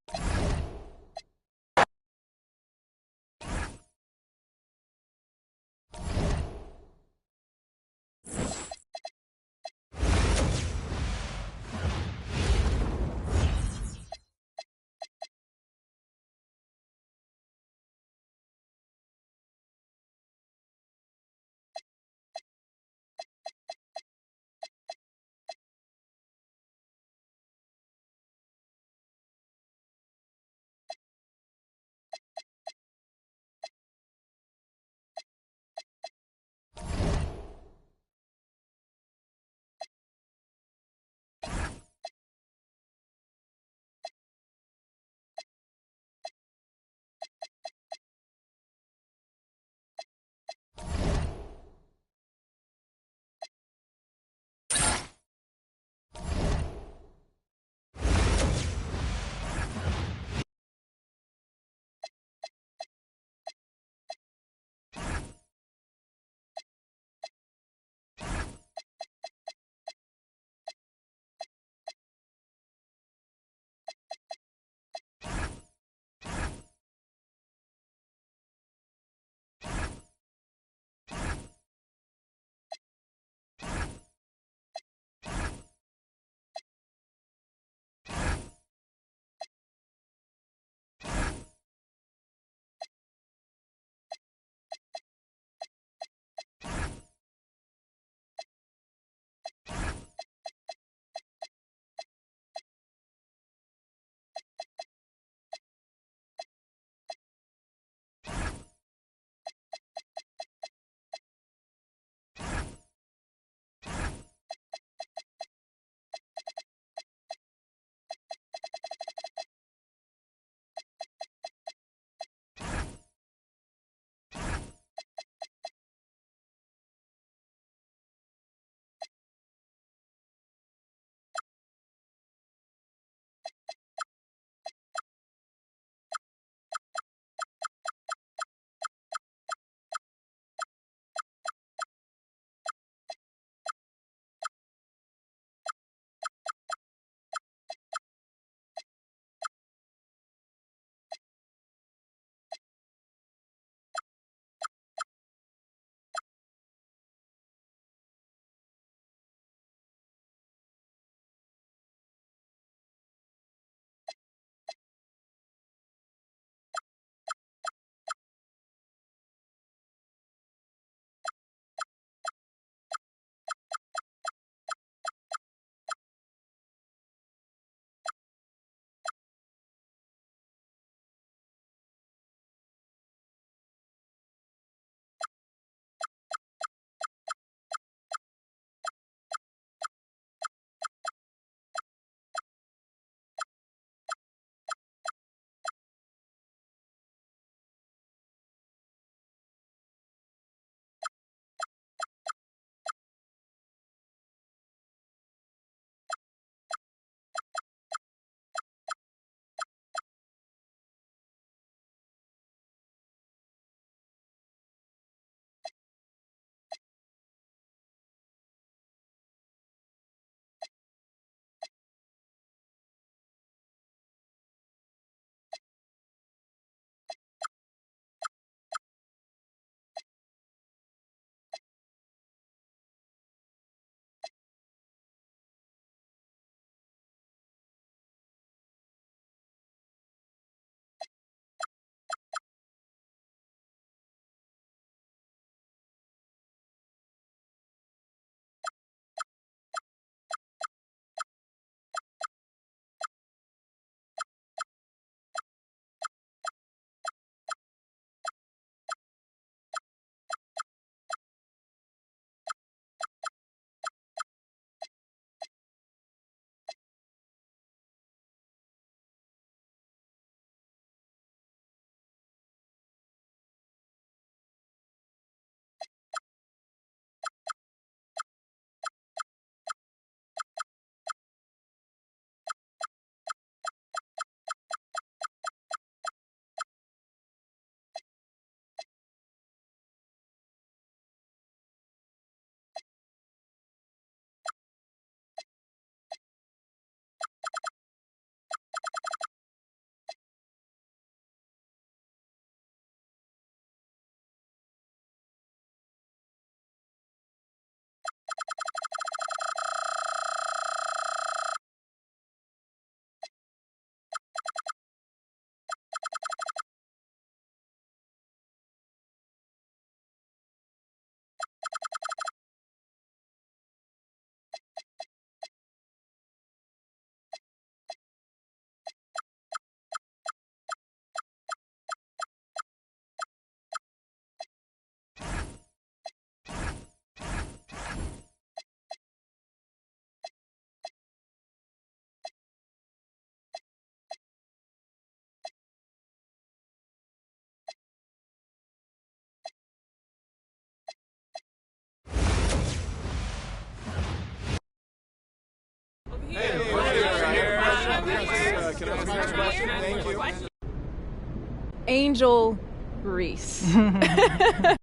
Angel Reese.
I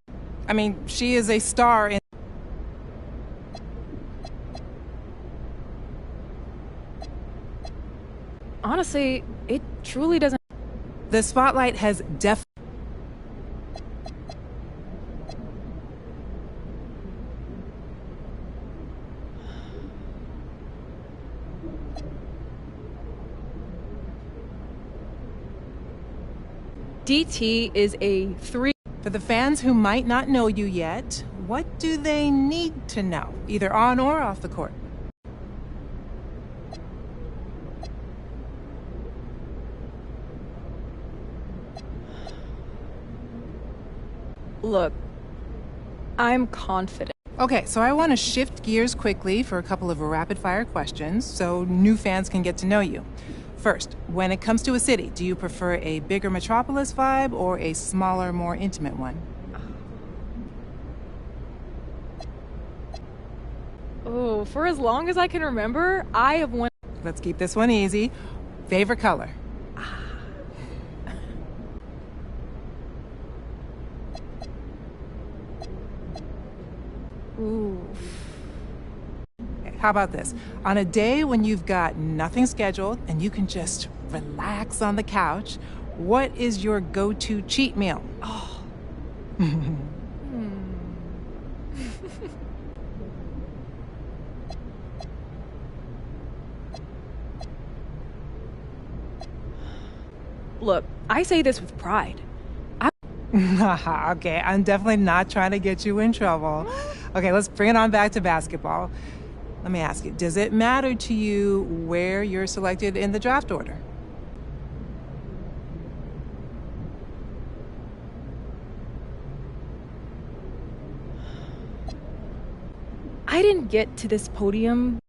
mean, she is a star in...
Honestly, it truly doesn't...
The spotlight has
DT is a 3.
For the fans who might not know you yet, what do they need to know, either on or off the court?
Look, I'm confident.
Okay, so I want to shift gears quickly for a couple of rapid-fire questions so new fans can get to know you. First, when it comes to a city, do you prefer a bigger metropolis vibe or a smaller, more intimate one?
Oh, for as long as I can remember, I have one.
Let's keep this one easy. Favorite color?
Ooh.
How about this? On a day when you've got nothing scheduled and you can just relax on the couch, what is your go-to cheat meal?
Oh. Look, I say this with pride.
Okay, I'm definitely not trying to get you in trouble. Okay, let's bring it on back to basketball. Let me ask you, does it matter to you where you're selected in the draft order?
I didn't get to this podium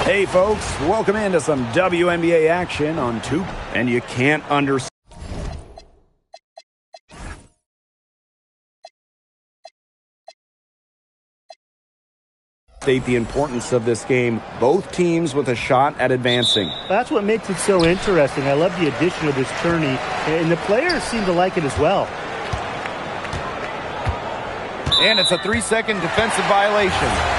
Hey, folks, welcome into some WNBA action on Tube, and you can't understate the importance of this game. Both teams with a shot at advancing.
That's what makes it so interesting. I love the addition of this tourney, and the players seem to like it as well.
And it's a 3-second defensive violation.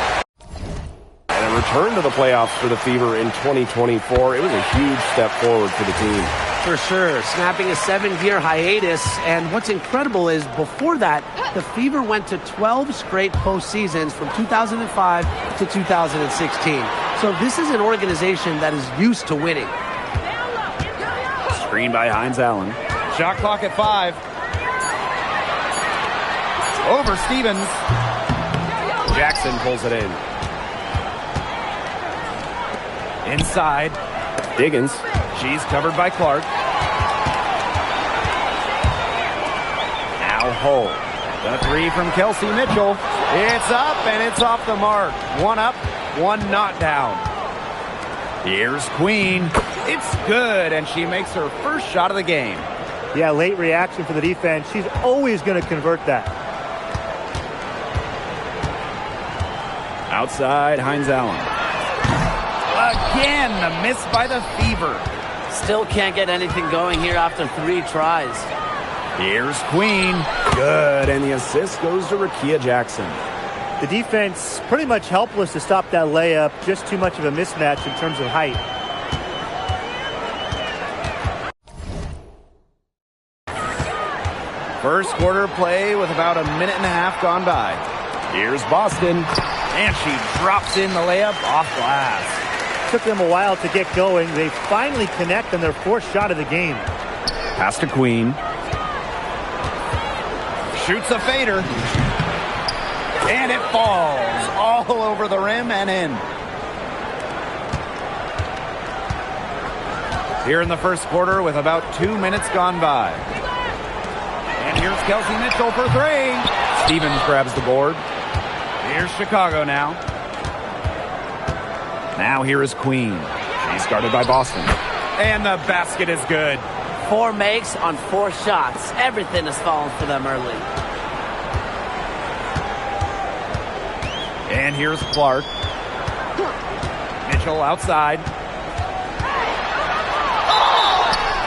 And a return to the playoffs for the Fever in 2024. It was a huge step forward for the team.
For sure, snapping a 7-year hiatus. And what's incredible is before that, the Fever went to 12 straight postseasons from 2005 to 2016. So this is an organization that is used to winning.
Screen by Hines Allen. Shot clock at 5. Over Stevens. Jackson pulls it in. Inside. Diggins. She's covered by Clark. Now Hull. The 3 from Kelsey Mitchell. It's up and it's off the mark. 1 up, 1 not down. Here's Queen. It's good, and she makes her first shot of the game.
Yeah, late reaction for the defense. She's always going to convert that.
Outside, Hines Allen. Again, the miss by the Fever.
Still can't get anything going here after 3 tries.
Here's Queen. Good, and the assist goes to Rickea Jackson.
The defense pretty much helpless to stop that layup. Just too much of a mismatch in terms of height.
First quarter play with about a minute and a half gone by. Here's Boston, and she drops in the layup off glass.
Took them a while to get going. They finally connect on their 4th shot of the game.
Pass to Queen. Shoots a fader. And it falls all over the rim and in. Here in the first quarter with about 2 minutes gone by. And here's Kelsey Mitchell for 3. Stevens grabs the board. Here's Chicago now. Now here is Queen. She's guarded by Boston. And the basket is good.
4 makes on 4 shots. Everything has fallen for them early.
And here's Clark. Mitchell outside.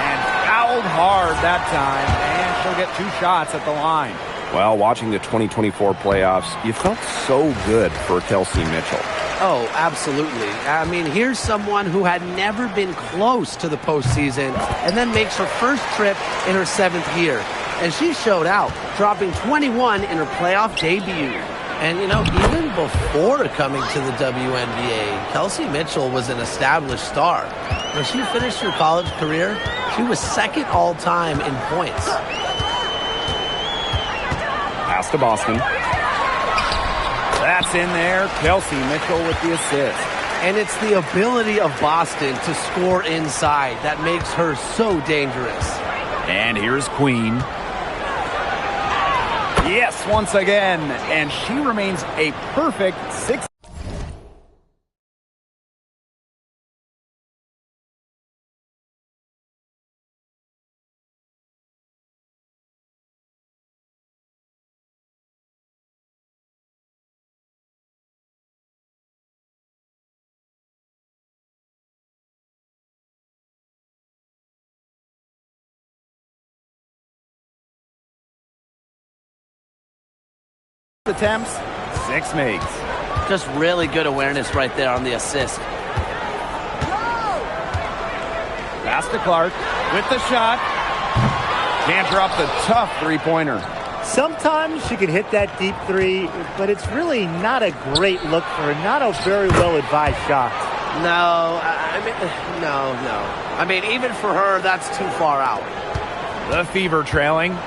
And fouled hard that time. And she'll get 2 shots at the line. Well, watching the 2024 playoffs, you felt so good for Kelsey Mitchell.
Oh, absolutely. I mean, here's someone who had never been close to the postseason and then makes her first trip in her 7th year. And she showed out, dropping 21 in her playoff debut. And, you know, even before coming to the WNBA, Kelsey Mitchell was an established star. When she finished her college career, she was 2nd all-time in points.
Pass to Boston. That's in there. Kelsey Mitchell with the assist.
And it's the ability of Boston to score inside that makes her so dangerous.
And here's Queen. Yes, once again. And she remains a perfect 6. Attempts, 6 makes.
Just really good awareness right there on the assist.
Pass to Clark with the shot. Can't drop the tough 3-pointer.
Sometimes she can hit that deep 3, but it's really not a great look for her. Not a very well-advised shot.
No, no. I mean, even for her, that's too far out.
The Fever trailing.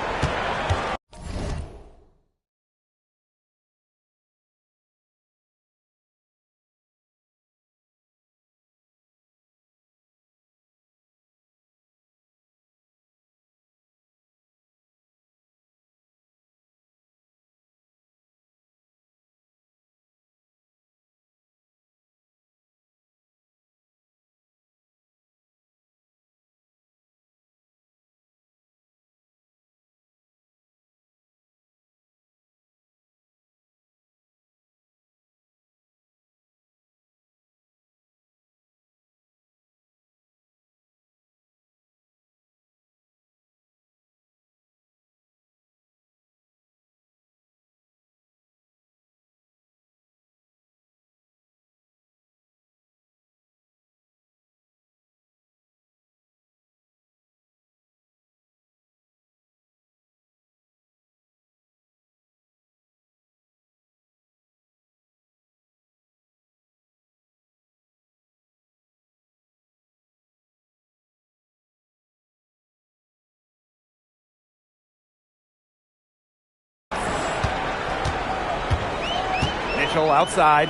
Mitchell outside.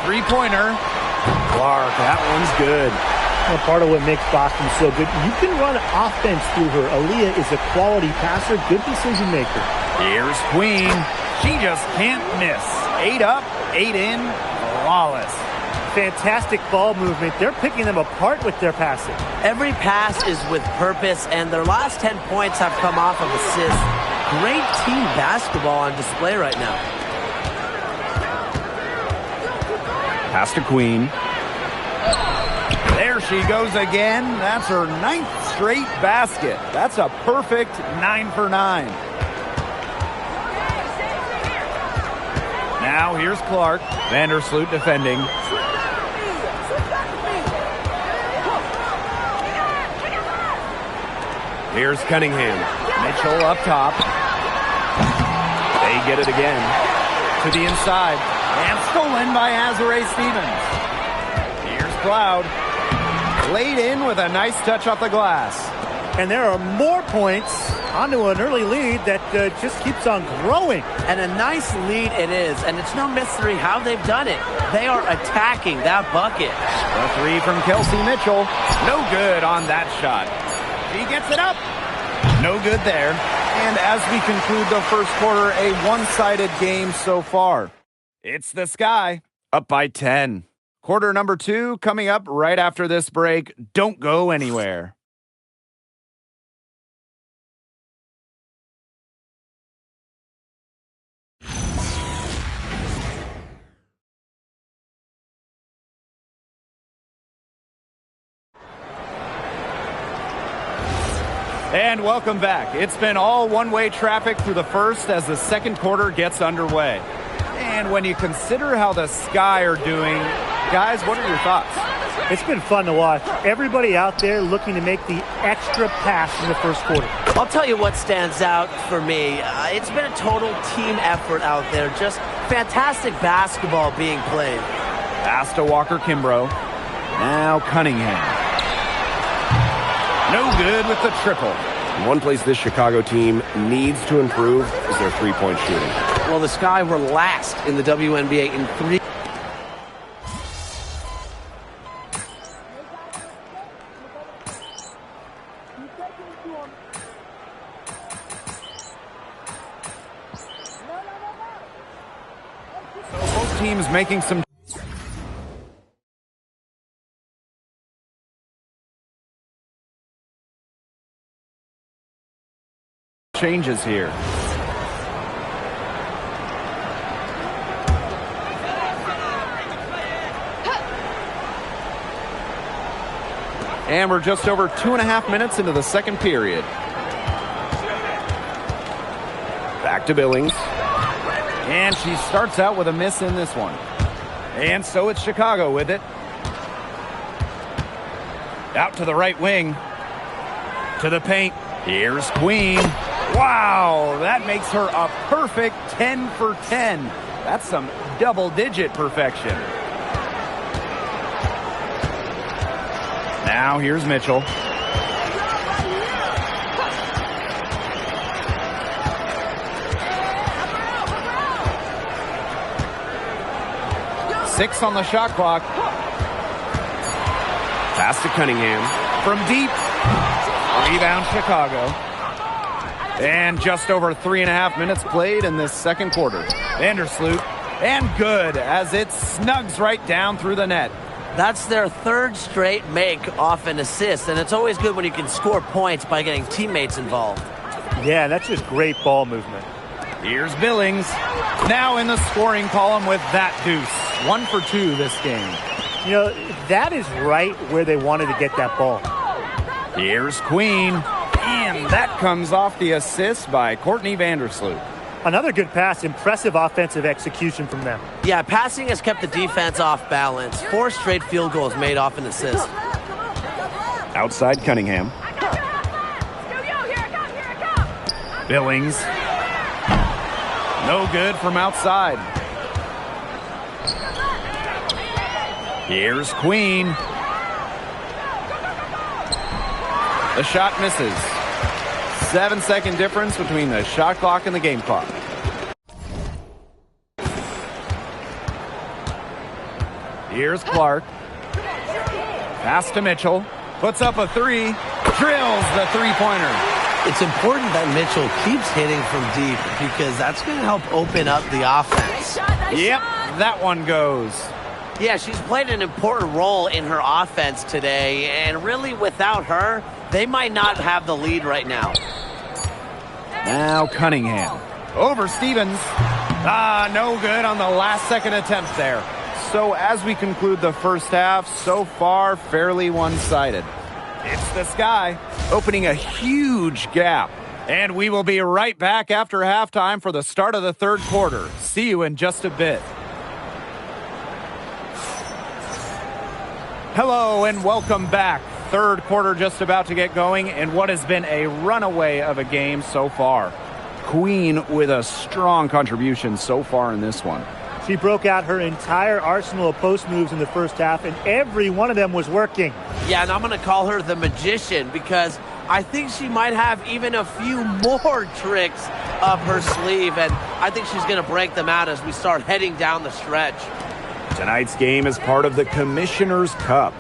Three-pointer. Clark, that one's good.
Well, part of what makes Boston so good, you can run offense through her. Aaliyah is a quality passer, good decision maker.
Here's Queen. She just can't miss. 8 up, 8 in, flawless.
Fantastic ball movement. They're picking them apart with their passing.
Every pass is with purpose, and their last 10 points have come off of assists. Great team basketball on display right now.
Pass to Queen. There she goes again. That's her 9th straight basket. That's a perfect 9 for 9. Now here's Clark. Vandersloot defending. Here's Cunningham. Mitchell up top. They get it again. To the inside. And stolen by Azurá Stevens. Here's Cloud. Laid in with a nice touch off the glass.
And there are more points onto an early lead that just keeps on growing.
And a nice lead it is, and it's no mystery how they've done it. They are attacking that bucket.
The three from Kelsey Mitchell. No good on that shot. He gets it up. No good there. And as we conclude the first quarter, a one-sided game so far. It's the Sky, up by 10. Quarter number 2 coming up right after this break. Don't go anywhere. And welcome back. It's been all one-way traffic through the first as the second quarter gets underway. And when you consider how the Sky are doing, guys, what are your thoughts?
It's been fun to watch. Everybody out there looking to make the extra pass in the first quarter.
I'll tell you what stands out for me. It's been a total team effort out there. Just fantastic basketball being played.
Pass to Walker Kimbrough. Now Cunningham. No good with the triple.
One place this Chicago team needs to improve is their three-point shooting.
Well, the Sky were last in the WNBA in 3.
Both teams making some changes here. And we're just over 2.5 minutes into the second period. Back to Billings. And she starts out with a miss in this one. And so it's Chicago with it. Out to the right wing. To the paint. Here's Queen. Wow, that makes her a perfect 10 for 10. That's some double-digit perfection. Now here's Mitchell. Six on the shot clock.
Pass to Cunningham.
From deep. Rebound Chicago. And just over 3.5 minutes played in this second quarter. Vandersloot. And good as it snugs right down through the net.
That's their third straight make off an assist, and it's always good when you can score points by getting teammates involved.
Yeah, that's just great ball movement.
Here's Billings. Now in the scoring column with that deuce. 1 for 2 this game.
You know, that is right where they wanted to get that ball.
Here's Queen. And that comes off the assist by Courtney Vandersloot.
Another good pass. Impressive offensive execution from them.
Yeah, passing has kept the defense off balance. 4 straight field goals made off an assist.
Outside Cunningham. Billings. No good from outside. Here's Queen. The shot misses. 7-second difference between the shot clock and the game clock. Here's Clark. Pass to Mitchell. Puts up a three. Drills the three-pointer.
It's important that Mitchell keeps hitting from deep because that's going to help open up the offense.
Yep, that one goes.
Yeah, she's played an important role in her offense today, and really without her, they might not have the lead right now.
Now Cunningham. Over Stevens. No good on the last second attempt there. So as we conclude the first half, so far fairly one-sided. It's the Sky opening a huge gap. And we will be right back after halftime for the start of the third quarter. See you in just a bit. Hello and welcome back. Third quarter just about to get going in what has been a runaway of a game so far. Queen with a strong contribution so far in this one.
She broke out her entire arsenal of post moves in the first half, and every one of them was working.
Yeah, and I'm going to call her the magician because I think she might have even a few more tricks up her sleeve, and I think she's going to break them out as we start heading down the stretch.
Tonight's game is part of the Commissioner's Cup.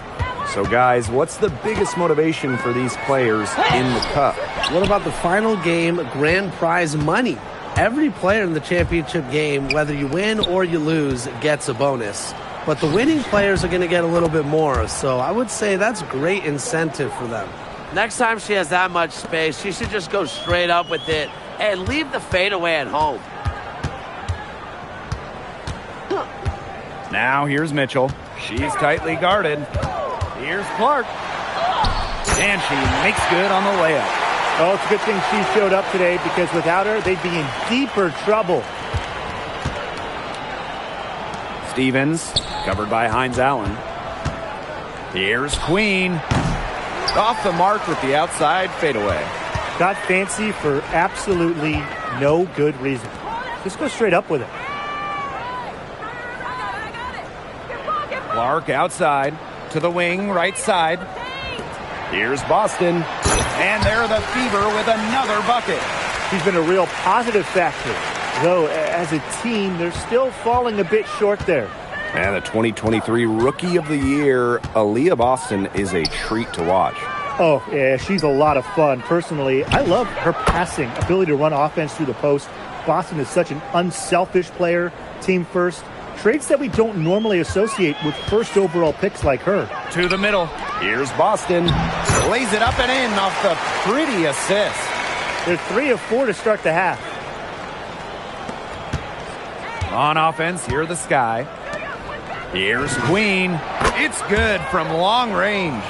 So, guys, what's the biggest motivation for these players in the Cup?
What about the final game grand prize money? Every player in the championship game, whether you win or you lose, gets a bonus. But the winning players are going to get a little bit more, so I would say that's great incentive for them.
Next time she has that much space, she should just go straight up with it and leave the fadeaway at home.
Now here's Mitchell. She's tightly guarded. Here's Clark. And she makes good on the layup.
Oh, it's a good thing she showed up today because without her, they'd be in deeper trouble.
Stevens, covered by Hines Allen. Here's Queen. Off the mark with the outside fadeaway.
Got fancy for absolutely no good reason. Just go straight up with it.
Clark outside to the wing, right side. Here's Boston. And they're the Fever with another bucket.
She's been a real positive factor. Though, as a team, they're still falling a bit short there.
And the 2023 Rookie of the Year, Aaliyah Boston, is a treat to watch.
Oh, yeah, she's a lot of fun. Personally, I love her passing, ability to run offense through the post. Boston is such an unselfish player, team first. Traits that we don't normally associate with first overall picks like her.
To the middle. Here's Boston. Lays it up and in off the pretty assist.
They're 3 of 4 to start the half.
On offense, here the Sky. Here's Queen. It's good from long range.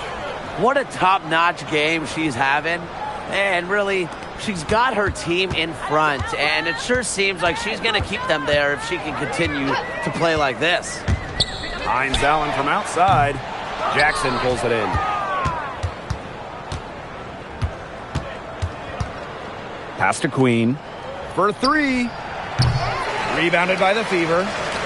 What a top-notch game she's having. And really, she's got her team in front. And it sure seems like she's going to keep them there if she can continue to play like this.
Hines Allen from outside. Jackson pulls it in. Pass to Queen. For three. Rebounded by the Fever.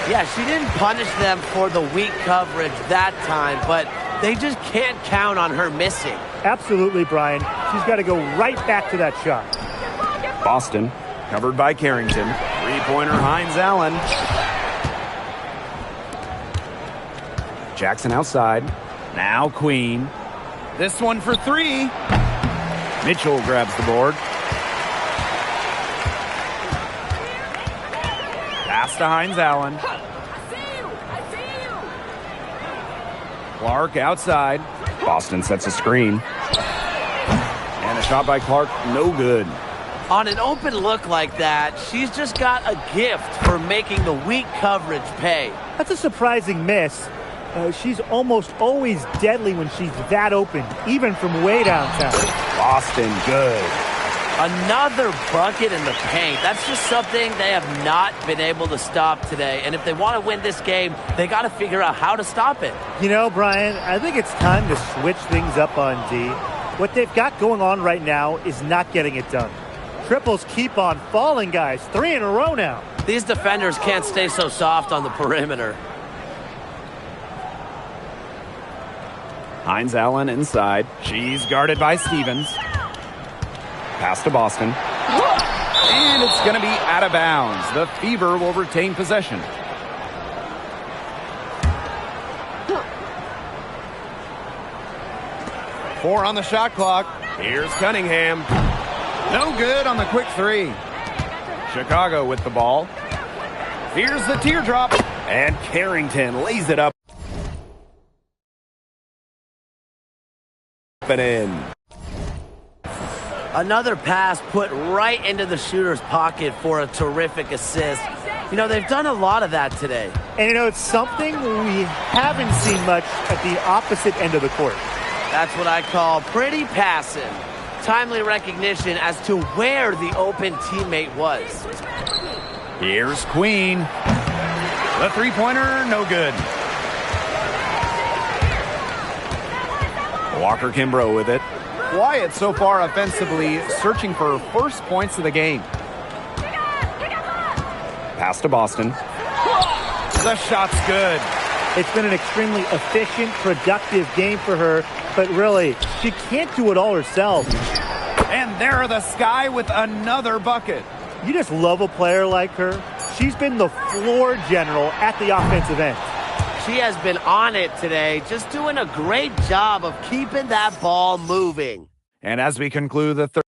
Yeah, she didn't punish them for the weak coverage that time, but they just can't count on her missing.
Absolutely, Brian. She's got to go right back to that shot.
Boston, covered by Carrington. Three-pointer, Hines Allen. Jackson outside. Now Queen. This one for three. Mitchell grabs the board. Pass to Hines Allen. Clark outside. Boston sets a screen. And a shot by Clark, no good.
On an open look like that, she's just got a gift for making the weak coverage pay.
That's a surprising miss. She's almost always deadly when she's that open, even from way downtown.
Boston, good.
Another bucket in the paint. That's just something they have not been able to stop today. And if they want to win this game, they got to figure out how to stop it.
You know, Brian, I think it's time to switch things up on D. What they've got going on right now is not getting it done. Triples keep on falling, guys. 3 in a row now.
These defenders can't stay so soft on the perimeter.
Hines Allen inside. She's guarded by Stevens. Pass to Boston. And it's going to be out of bounds. The Fever will retain possession. 4 on the shot clock. Here's Cunningham. No good on the quick 3. Chicago with the ball. Here's the teardrop. And Carrington lays it up and in.
Another pass put right into the shooter's pocket for a terrific assist. You know, they've done a lot of that today.
And, you know, it's something we haven't seen much at the opposite end of the court.
That's what I call pretty passing. Timely recognition as to where the open teammate was.
Here's Queen. The three-pointer, no good. Walker Kimbrough with it. Quiet so far offensively, searching for first points of the game. Pass to Boston. The shot's good.
It's been an extremely efficient, productive game for her, but really, she can't do it all herself.
And there are the Sky with another bucket.
You just love a player like her. She's been the floor general at the offensive end.
She has been on it today, just doing a great job of keeping that ball moving.
And as we conclude the third.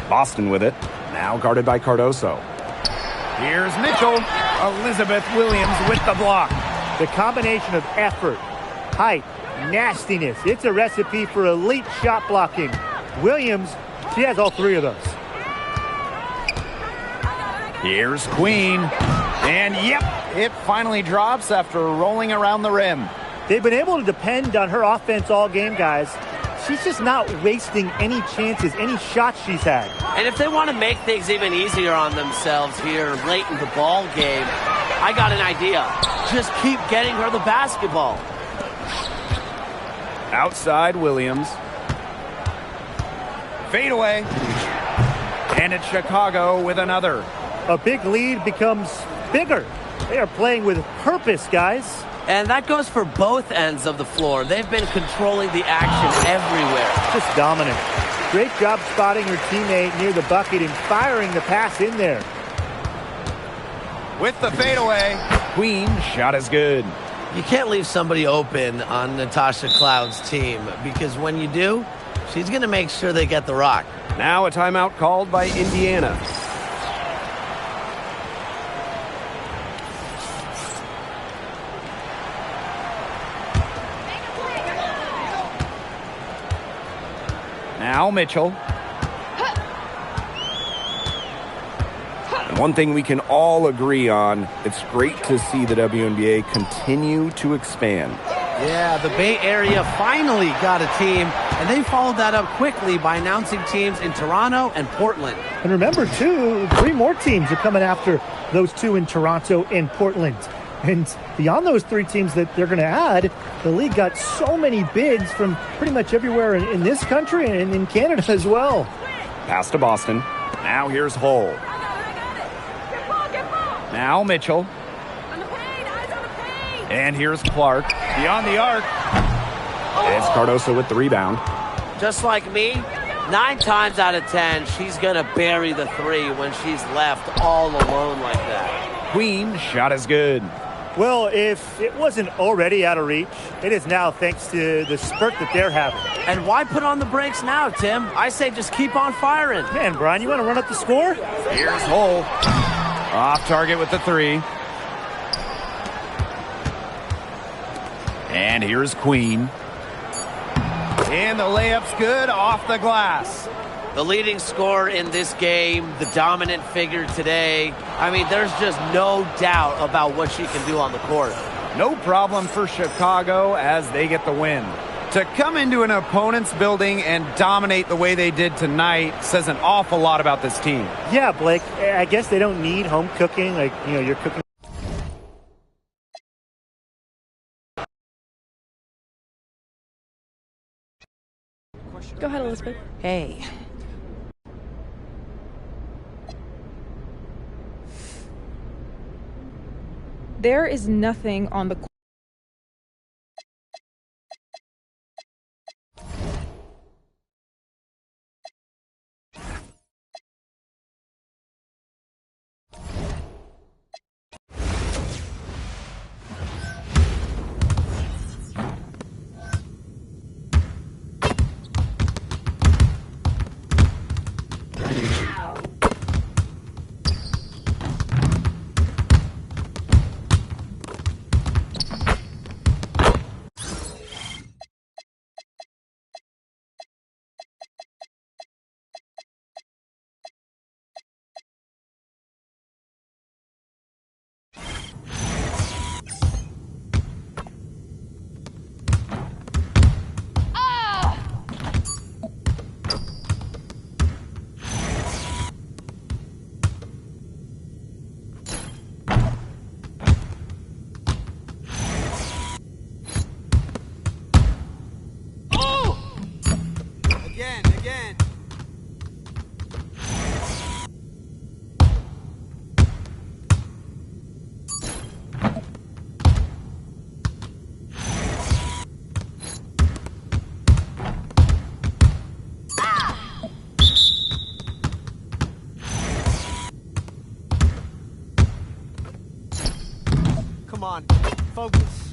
Boston with it. Now guarded by Cardoso. Here's Mitchell. Elizabeth Williams with the block.
The combination of effort, height, nastiness. It's a recipe for elite shot blocking. Williams, she has all three of those.
Here's Queen. And yep, it finally drops after rolling around the rim.
They've been able to depend on her offense all game, guys. She's just not wasting any chances, any shots she's had.
And if they want to make things even easier on themselves here late in the ball game, I got an idea. Just keep getting her the basketball.
Outside Williams. Fade away. And it's Chicago with another.
A big lead becomes bigger. They are playing with purpose, guys.
And that goes for both ends of the floor. They've been controlling the action everywhere.
Just dominant. Great job spotting her teammate near the bucket and firing the pass in there.
With the fadeaway, Queen shot is good.
You can't leave somebody open on Natasha Cloud's team because when you do, she's going to make sure they get the rock.
Now a timeout called by Indiana.
Now Mitchell.
And one thing we can all agree on, it's great to see the WNBA continue to expand.
Yeah, the Bay Area finally got a team, and they followed that up quickly by announcing teams in Toronto and Portland.
And remember, too, 3 more teams are coming after those 2 in Toronto and Portland. And beyond those 3 teams that they're going to add, the league got so many bids from pretty much everywhere in this country and in Canada as well.
Pass to Boston. Now here's Hull. Now Mitchell. And here's Clark. Beyond the arc.
It's Cardoso with the rebound.
Just like me, 9 times out of 10, she's going to bury the 3 when she's left all alone like that.
Queen shot is good.
Well, if it wasn't already out of reach, it is now thanks to the spurt that they're having.
And why put on the brakes now, Tim? I say just keep on firing.
Man, Brian, you want to run up the score?
Here's Hull. Off target with the 3. And here's Queen. And the layup's good off the glass.
The leading scorer in this game, the dominant figure today. I mean, there's just no doubt about what she can do on the court.
No problem for Chicago as they get the win. To come into an opponent's building and dominate the way they did tonight says an awful lot about this team.
Yeah, Blake, I guess they don't need home cooking, like, you're cooking.
Go ahead, Elizabeth.
Hey.
There is nothing on the
Again. Come on, focus.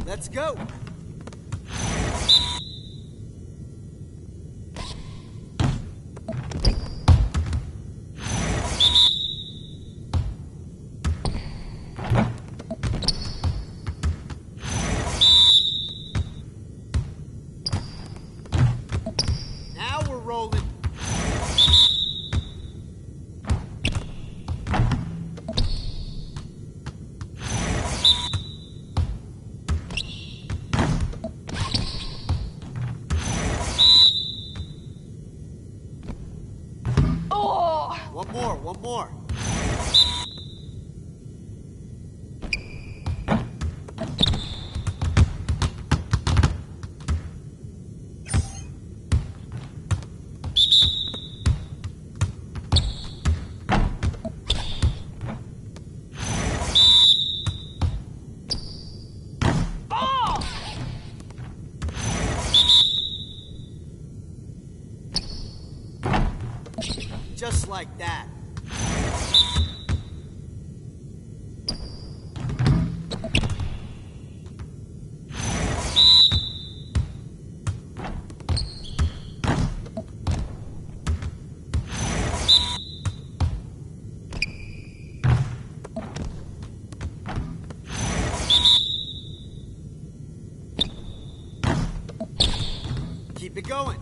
Let's go. Now we're rolling. One more. Just like that. Keep it going.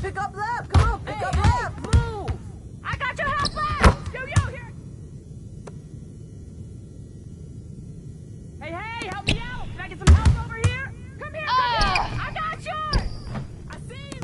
Pick up left. Come on, pick up left. Move. I got your help left. Yo, here. Hey, help me out. Can I get some help over here? Come here. I got yours. I see you.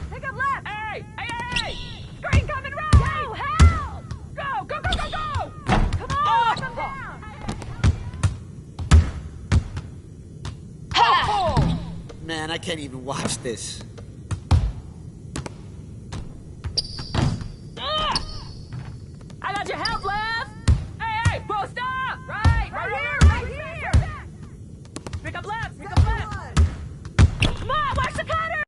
Pick up left. Hey. Screen coming right. Yo, help. Go. Come on, come down.
Man, I can't even watch this.
I got your help left. Hey, bro, stop. Right here. Pick up left. Come on, watch the cutter.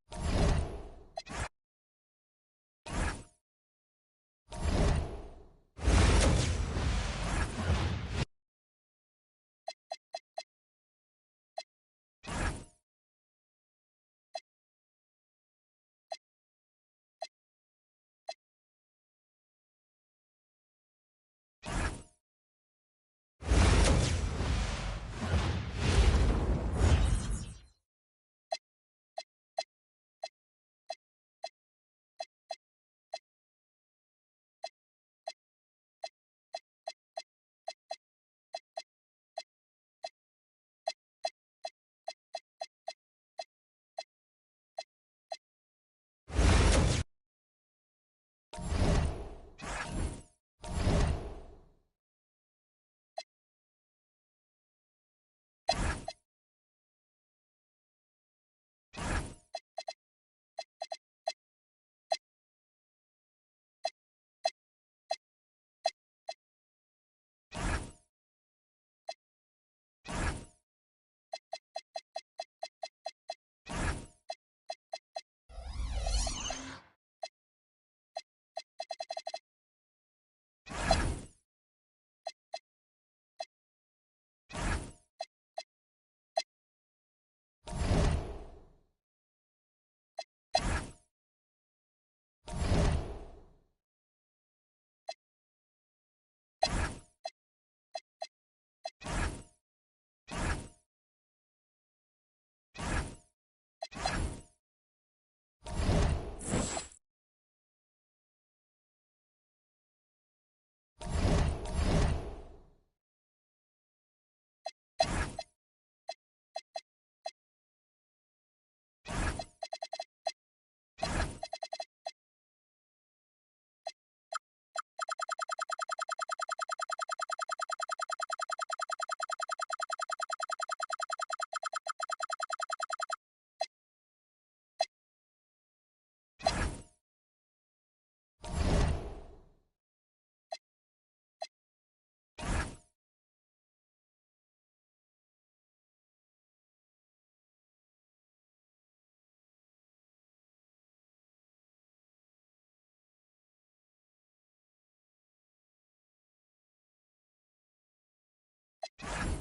You